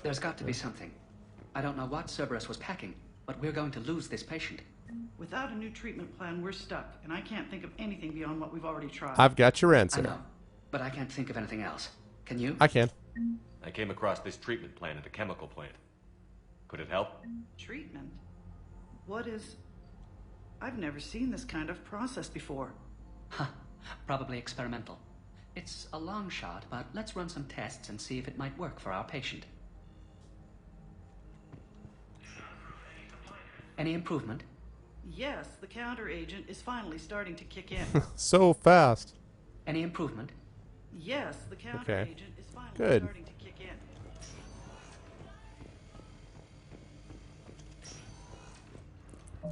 S21: There's got to be something. I don't know what Cerberus was packing, but we're going to lose this patient.
S22: Without a new treatment plan, we're stuck, and I can't think of anything beyond what we've already tried.
S2: I've got your answer.
S21: I know, but I can't think of anything else. Can you?
S2: I can.
S10: I came across this treatment plan at a chemical plant. Could it help?
S22: Treatment? What is... I've never seen this kind of process before.
S21: Huh. Probably experimental. It's a long shot, but let's run some tests and see if it might work for our patient. Any improvement?
S22: Yes, the counter-agent is finally starting to kick in.
S2: So fast.
S21: Any improvement?
S22: Yes, the counter-agent is finally
S2: Good.
S22: starting to kick in.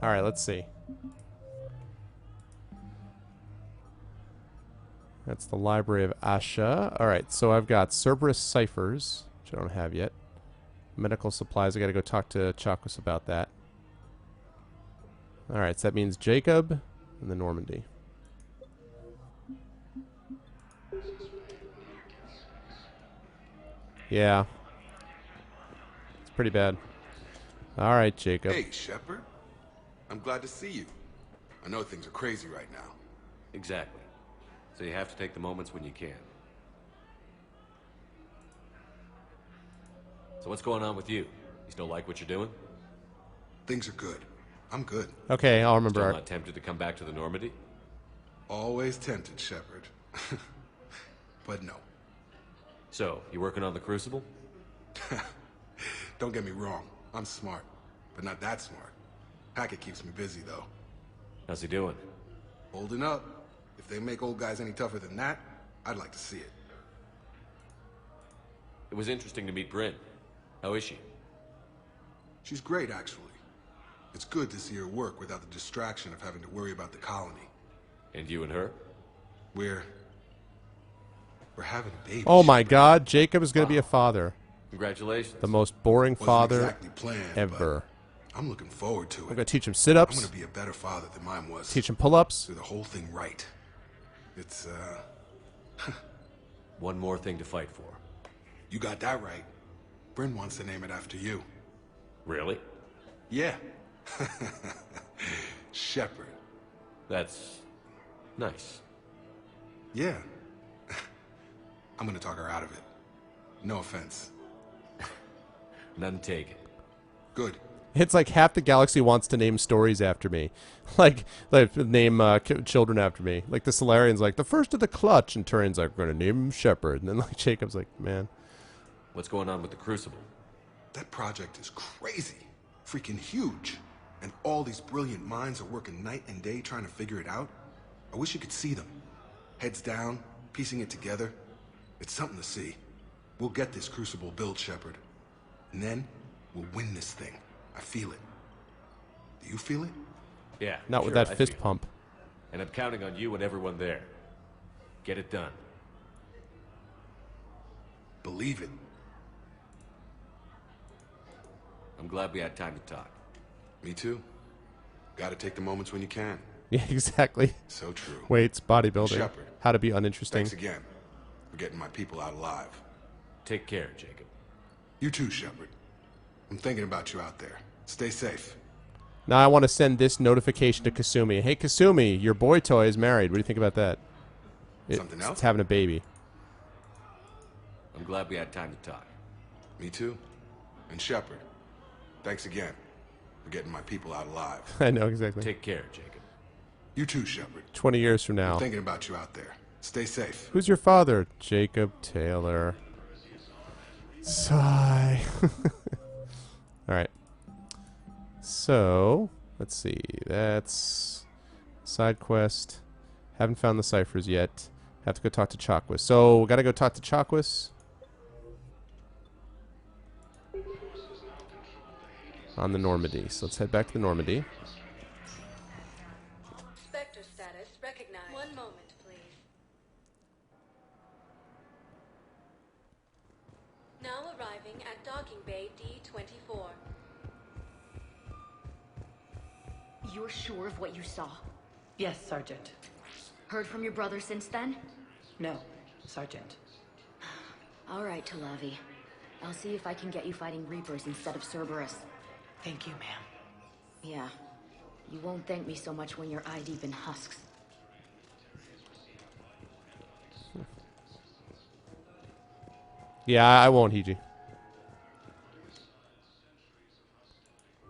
S2: All right, let's see. That's the Library of Asha. All right, so I've got Cerberus ciphers, which I don't have yet. Medical supplies. I got to go talk to Chakwas about that. All right, so that means Jacob and the Normandy. Yeah. It's pretty bad. All right, Jacob.
S9: Hey, Shepard. I'm glad to see you. I know things are crazy right now.
S10: Exactly. So you have to take the moments when you can. So what's going on with you? You still like what you're doing?
S9: Things are good. I'm good.
S2: Okay, I'll remember.
S10: Still not tempted to come back to the Normandy?
S9: Always tempted, Shepard. But no.
S10: So, you working on the Crucible?
S9: Don't get me wrong. I'm smart, but not that smart. Hackett keeps me busy, though.
S10: How's he doing?
S9: Holding up. If they make old guys any tougher than that, I'd like to see it.
S10: It was interesting to meet Bryn. How is she?
S9: She's great, actually. It's good to see her work without the distraction of having to worry about the colony.
S10: And you and her?
S9: We're having a baby.
S2: Oh my God, Jacob is going to be a father.
S10: Congratulations.
S2: The most boring
S9: Wasn't
S2: father
S9: exactly planned,
S2: ever.
S9: but I'm looking forward to it.
S2: I'm going to teach him sit-ups.
S9: I'm going to be a better father than mine was.
S2: Teach him pull-ups.
S9: Do the whole thing right. It's,
S10: One more thing to fight for.
S9: You got that right. Bryn wants to name it after you.
S10: Really?
S9: Yeah. Shepard.
S10: That's nice.
S9: Yeah. I'm gonna talk her out of it. No offense.
S10: None taken.
S9: Good.
S2: It's like half the galaxy wants to name stories after me. like name children after me. Like the Solarian's like, the first of the clutch, and Turian's like, we're going to name him Shepard. And then like Jacob's like, man.
S10: What's going on with the Crucible?
S9: That project is crazy. Freaking huge. And all these brilliant minds are working night and day trying to figure it out. I wish you could see them. Heads down, piecing it together. It's something to see. We'll get this Crucible built, Shepard. And then, we'll win this thing. I feel it. Do you feel it?
S10: Yeah.
S2: Not with that fist pump.
S10: And I'm counting on you and everyone there. Get it done.
S9: Believe it.
S10: I'm glad we had time to talk.
S9: Me too. Gotta take the moments when you can.
S2: Yeah, exactly.
S9: So true.
S2: Weights, bodybuilding,
S9: Shepard.
S2: how to be uninteresting.
S9: Thanks again for getting my people out alive.
S10: Take care, Jacob.
S9: You too, Shepard. I'm thinking about you out there. Stay safe.
S2: Now I want to send this notification to Kasumi. Hey, Kasumi, your boy toy is married. What do you think about that?
S9: Something else?
S2: It's having a baby.
S10: I'm glad we had time to talk.
S9: Me too. And Shepard, thanks again for getting my people out alive.
S2: I know, exactly.
S10: Take care, Jacob.
S9: You too, Shepard.
S2: 20 years from now.
S9: I'm thinking about you out there. Stay safe.
S2: Who's your father? Jacob Taylor. Sigh. All right. So, let's see. That's side quest. Haven't found the ciphers yet. Have to go talk to Chakwas. So, we got to go talk to Chakwas. On the Normandy. So, let's head back to the Normandy.
S13: Spectre status recognized. One moment, please. Now arriving at docking bay D-24.
S18: You're sure of what you saw?
S6: Yes, Sergeant.
S18: Heard from your brother since then?
S6: No, Sergeant.
S18: All right, Talavi. I'll see if I can get you fighting Reapers instead of Cerberus.
S6: Thank you, ma'am.
S18: Yeah. You won't thank me so much when you're eye-deep in husks.
S2: Yeah, I won't, Hiji.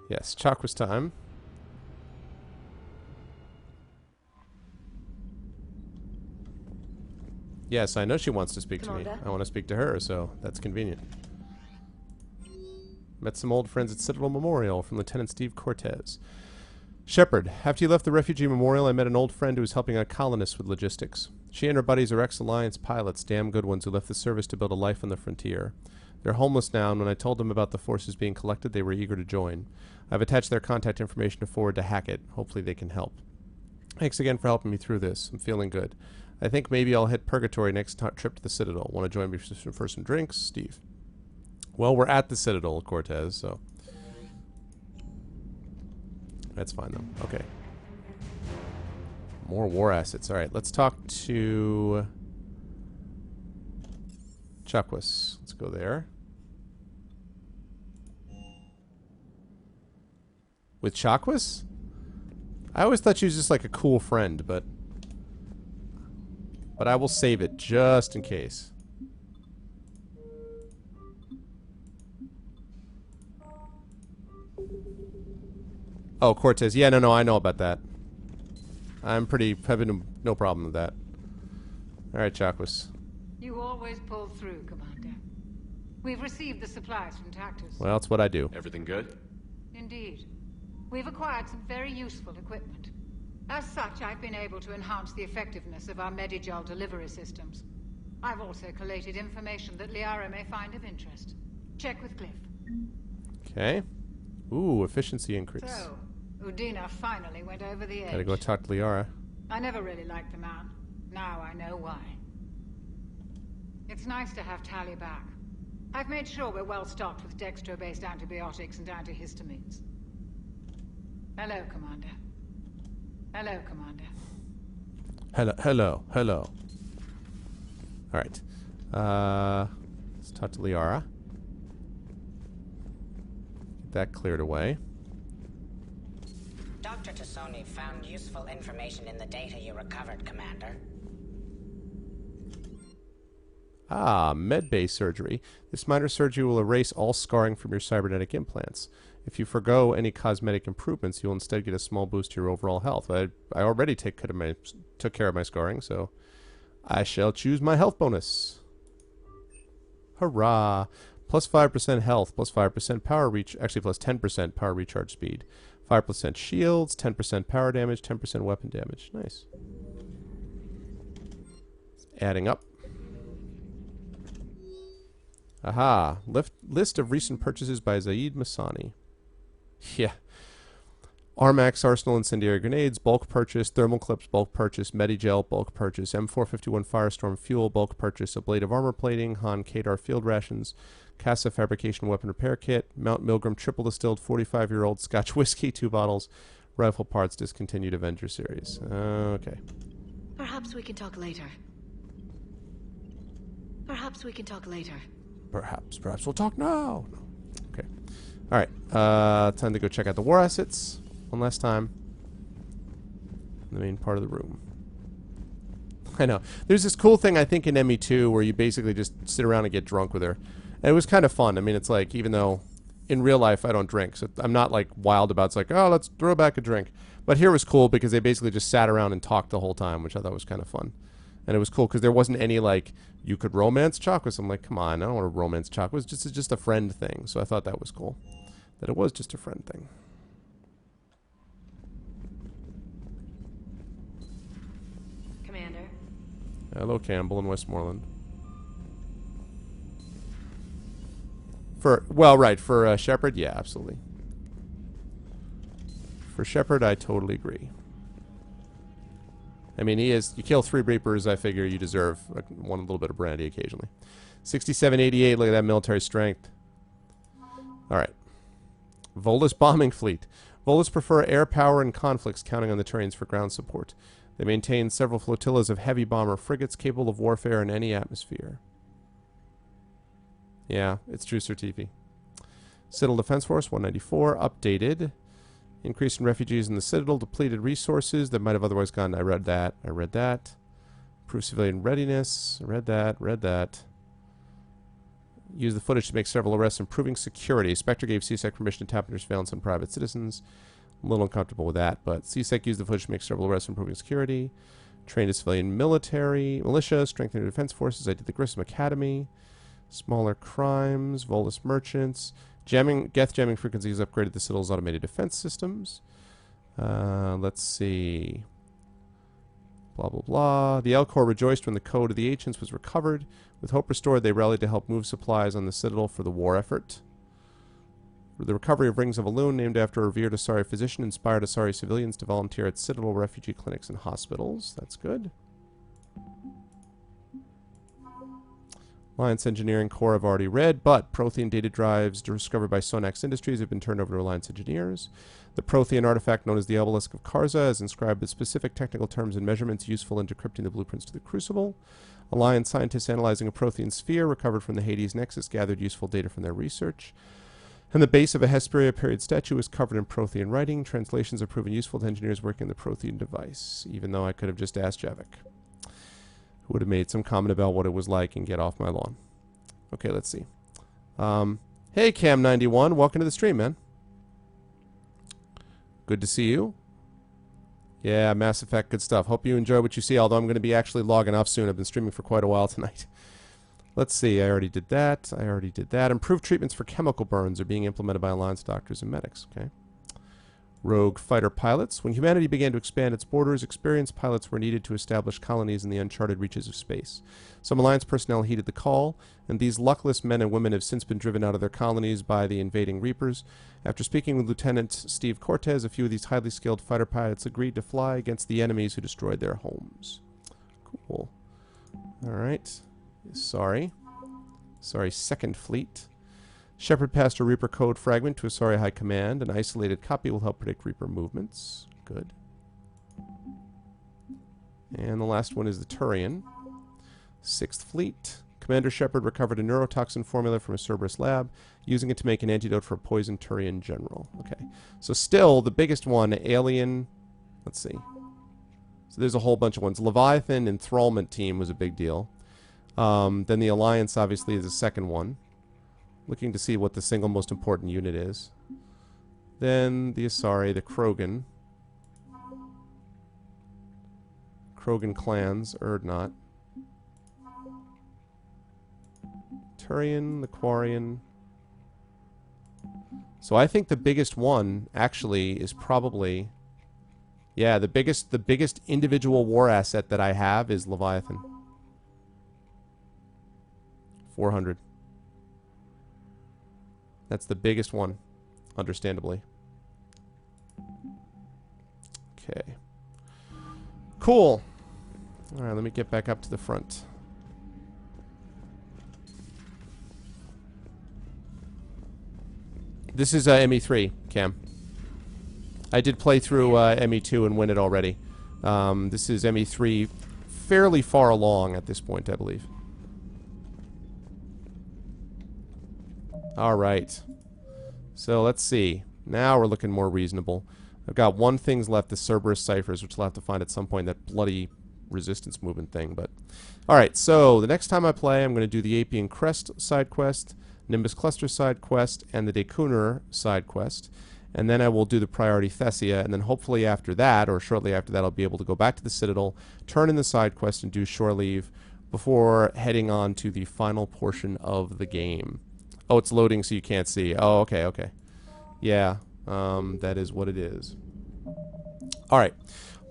S2: Yes, Chakwas time. Yes, I know she wants to speak to me.
S6: Commander?
S2: I want to speak to her, so that's convenient. Met some old friends at Citadel Memorial from Lieutenant Steve Cortez. Shepard, after you left the refugee memorial, I met an old friend who was helping a colonist with logistics. She and her buddies are ex-Alliance pilots, damn good ones, who left the service to build a life on the frontier. They're homeless now, and when I told them about the forces being collected, they were eager to join. I've attached their contact information to forward to Hackett. Hopefully they can help. Thanks again for helping me through this. I'm feeling good. I think maybe I'll hit Purgatory next trip to the Citadel. Want to join me for some drinks? Steve. Well, we're at the Citadel, Cortez, so... That's fine, though. Okay. More war assets. Alright, let's talk to... Chakwas. Let's go there. With Chakwas? I always thought she was just like a cool friend, but I will save it just in case. Oh, Cortez. Yeah, no, I know about that. I'm pretty having no problem with that. All right, Chakwas.
S3: You always pull through, Commander. We've received the supplies from Tactus.
S2: Well, that's what I do.
S5: Everything good?
S3: Indeed. We've acquired some very useful equipment. As such, I've been able to enhance the effectiveness of our Medigel delivery systems. I've also collated information that Liara may find of interest. Check with Cliff.
S2: Okay. Ooh, efficiency increase.
S3: So, Udina finally went over the edge.
S2: Gotta go talk to Liara.
S3: I never really liked the man. Now I know why. It's nice to have Tally back. I've made sure we're well stocked with dextro-based antibiotics and antihistamines. Hello, Commander. Hello, Commander.
S2: Hello. Alright. Let's talk to Liara. Get that cleared away.
S11: Dr. Tassoni found useful information in the data you recovered, Commander.
S2: Ah, med-bay surgery. This minor surgery will erase all scarring from your cybernetic implants. If you forgo any cosmetic improvements, you'll instead get a small boost to your overall health. I already took care of my scarring, so I shall choose my health bonus. Hurrah! Plus 5% health, plus 5% power reach, actually plus 10% power recharge speed. 5% shields, 10% power damage, 10% weapon damage. Nice. Adding up. Aha. List of recent purchases by Zaid Masani. Yeah. Armax Arsenal Incendiary Grenades, bulk purchase. Thermal Clips, bulk purchase. Medigel, bulk purchase. M451 Firestorm Fuel, bulk purchase. A Blade of Armor Plating. Han Kadar Field Rations. Casa Fabrication Weapon Repair Kit. Mount Milgram Triple Distilled 45-year-old Scotch Whiskey, 2 bottles. Rifle Parts Discontinued Avenger Series. Okay.
S18: Perhaps we can talk later. Perhaps we can talk later.
S2: Perhaps we'll talk now. No. Okay. Alright. Time to go check out the war assets. One last time. In the main part of the room. I know. There's this cool thing, I think, in ME2 where you basically just sit around and get drunk with her. And it was kind of fun. I mean, it's like, even though in real life I don't drink, so I'm not like wild about it. It's like, oh, let's throw back a drink. But here was cool because they basically just sat around and talked the whole time, which I thought was kind of fun. And it was cool because there wasn't any like, you could romance Chakwas. I'm like, come on, I don't want to romance Chakwas. It's just a friend thing. So I thought that was cool. That it was just a friend thing.
S18: Commander.
S2: Hello, Campbell in Westmoreland. For Shepard, yeah, absolutely. For Shepard, I totally agree. I mean, you kill 3 Reapers, I figure you deserve one little bit of brandy occasionally. 6788, look at that military strength. Alright. Volus bombing fleet. Volus prefer air power in conflicts, counting on the Turians for ground support. They maintain several flotillas of heavy bomber frigates capable of warfare in any atmosphere. Yeah, it's true, Sir Tifi. Citadel Defense Force, 194, updated. Increase in refugees in the Citadel, depleted resources that might have otherwise gone. I read that. Improve civilian readiness. I read that. Use the footage to make several arrests, improving security. Spectre gave CSEC permission to tap into surveillance on private citizens. I'm a little uncomfortable with that, but CSEC used the footage to make several arrests, improving security. Trained a civilian militia, strengthened the defense forces. I did the Grissom Academy. Smaller crimes, Volus merchants. Geth jamming frequencies upgraded the Citadel's automated defense systems. Let's see. Blah, blah, blah. The El Corps rejoiced when the code of the ancients was recovered. With hope restored, they rallied to help move supplies on the Citadel for the war effort. The recovery of Rings of Elune, named after a revered Asari physician, inspired Asari civilians to volunteer at Citadel refugee clinics and hospitals. That's good. Alliance Engineering Corps I've already read, but Prothean data drives discovered by Sonax Industries have been turned over to Alliance Engineers. The Prothean artifact known as the Obelisk of Karza is inscribed with specific technical terms and measurements useful in decrypting the blueprints to the Crucible. Alliance scientists analyzing a Prothean sphere recovered from the Hades Nexus gathered useful data from their research. And the base of a Hesperia period statue is covered in Prothean writing. Translations have proven useful to engineers working on the Prothean device, even though I could have just asked Javik, who would have made some comment about what it was like and get off my lawn. Okay, let's see. Hey, Cam91, welcome to the stream, man. Good to see you. Yeah, Mass Effect, good stuff. Hope you enjoy what you see, although I'm going to be actually logging off soon. I've been streaming for quite a while tonight. Let's see, I already did that. Improved treatments for chemical burns are being implemented by Alliance doctors and medics. Okay. Rogue fighter pilots. When humanity began to expand its borders, experienced pilots were needed to establish colonies in the uncharted reaches of space. Some Alliance personnel heeded the call, and these luckless men and women have since been driven out of their colonies by the invading Reapers. After speaking with Lieutenant Steve Cortez, a few of these highly skilled fighter pilots agreed to fly against the enemies who destroyed their homes. Cool. Alright. Sorry, Second Fleet. Shepard passed a Reaper code fragment to Asari High Command. An isolated copy will help predict Reaper movements. Good. And the last one is the Turian. Sixth Fleet. Commander Shepard recovered a neurotoxin formula from a Cerberus lab, using it to make an antidote for a poisoned Turian general. Okay. So still, the biggest one, Alien... Let's see. So there's a whole bunch of ones. Leviathan Enthrallment Team was a big deal. Then the Alliance, obviously, is the second one. Looking to see what the single most important unit is. Then the Asari, the Krogan. Krogan clans, Urdnot. Turian, the Quarian. So I think the biggest one, actually, is probably... Yeah, the biggest individual war asset that I have is Leviathan. 400. That's the biggest one, understandably. Okay. Cool. Alright, let me get back up to the front. This is ME3, Cam. I did play through ME2 and win it already. This is ME3, fairly far along at this point, I believe. Alright. So let's see. Now we're looking more reasonable. I've got one thing's left, the Cerberus ciphers, which I'll have to find at some point, that bloody resistance movement thing. But alright, so the next time I play, I'm going to do the Apian Crest side quest, Nimbus Cluster side quest, and the Dakunar side quest. And then I will do the Priority Thessia, and then hopefully after that, or shortly after that, I'll be able to go back to the Citadel, turn in the side quest, and do Shore Leave before heading on to the final portion of the game. Oh, it's loading so you can't see. Oh, okay, okay. Yeah, that is what it is. Alright.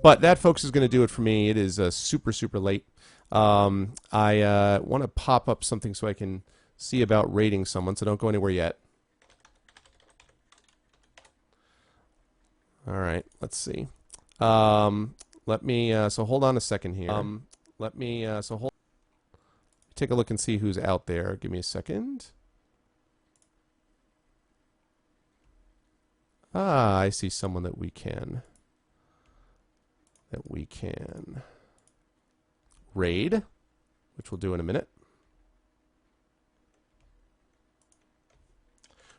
S2: But that, folks, is going to do it for me. It is super, super late. I want to pop up something so I can see about rating someone, so don't go anywhere yet. Alright, let's see. Let me, so hold on a second here. Take a look and see who's out there. Give me a second. Ah, I see someone that we can raid, which we'll do in a minute.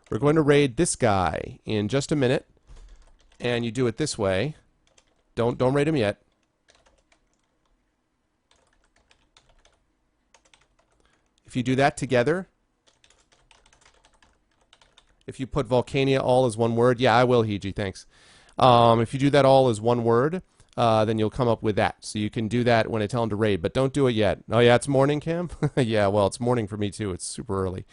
S2: We're going to raid this guy in just a minute, and you do it this way. Don't raid him yet. If you do that together, if you put Volcania all as one word, yeah, I will, Hiji, thanks. If you do that all as one word, then you'll come up with that. So you can do that when I tell him to raid, but don't do it yet. Oh yeah, it's morning, Cam? Yeah, well, it's morning for me too. It's super early.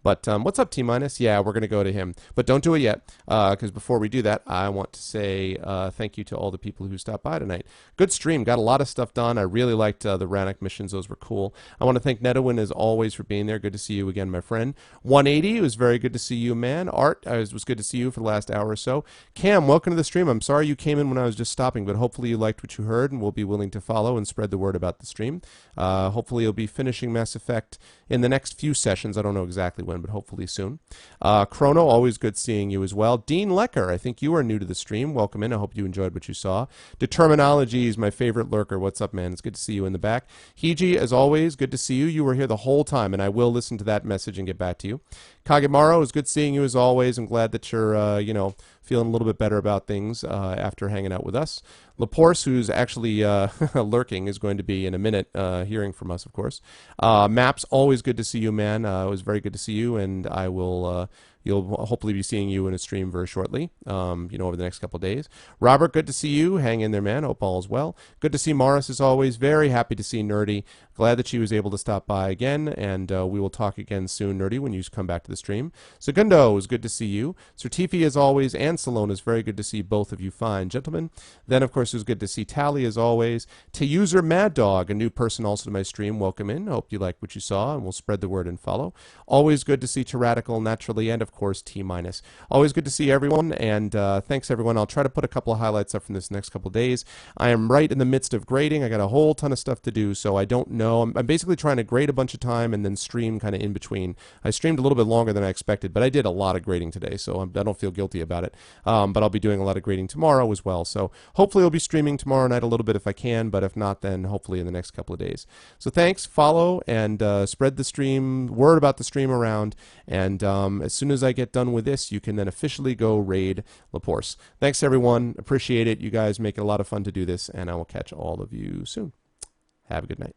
S2: But what's up, T-? Yeah, we're going to go to him. But don't do it yet, because before we do that, I want to say thank you to all the people who stopped by tonight. Good stream. Got a lot of stuff done. I really liked the Rannoch missions. Those were cool. I want to thank Netawin, as always, for being there. Good to see you again, my friend. 180, it was very good to see you, man. Art, it was good to see you for the last hour or so. Cam, welcome to the stream. I'm sorry you came in when I was just stopping, but hopefully you liked what you heard and will be willing to follow and spread the word about the stream. Hopefully you'll be finishing Mass Effect in the next few sessions. I don't know exactly when, but hopefully soon. Chrono, always good seeing you as well. Dean Lecker, I think you are new to the stream. Welcome in. I hope you enjoyed what you saw. Determinology is my favorite lurker. What's up, man? It's good to see you in the back. Hiji, as always, good to see you. You were here the whole time, and I will listen to that message and get back to you. Kagemaro, it's good seeing you as always. I'm glad that you're, feeling a little bit better about things after hanging out with us. Laporce, who's actually lurking, is going to be in a minute hearing from us, of course. Maps, always good to see you, man. It was very good to see you, and I will... You'll hopefully be seeing you in a stream very shortly, over the next couple of days. Robert, good to see you. Hang in there, man. Hope all is well. Good to see Morris, as always. Very happy to see Nerdy. Glad that she was able to stop by again, and we will talk again soon, Nerdy, when you come back to the stream. Segundo, it was good to see you. Certifi, as always, and Salone, is very good to see both of you fine gentlemen. Then, of course, it was good to see Tally, as always. To user Mad Dog, a new person also to my stream. Welcome in. Hope you like what you saw, and we'll spread the word and follow. Always good to see Tyrannical, naturally, and, of course, T-. Always good to see everyone, and thanks, everyone. I'll try to put a couple of highlights up from this next couple of days. I am right in the midst of grading. I got a whole ton of stuff to do, so I don't know. I'm basically trying to grade a bunch of time and then stream kind of in between. I streamed a little bit longer than I expected, but I did a lot of grading today, so I don't feel guilty about it. But I'll be doing a lot of grading tomorrow as well, so hopefully I'll be streaming tomorrow night a little bit if I can, but if not, then hopefully in the next couple of days. So thanks, follow, and spread the stream, word about the stream around, and as soon as I get done with this, you can then officially go raid Laporce. Thanks, everyone. Appreciate it. You guys make it a lot of fun to do this, and I will catch all of you soon. Have a good night.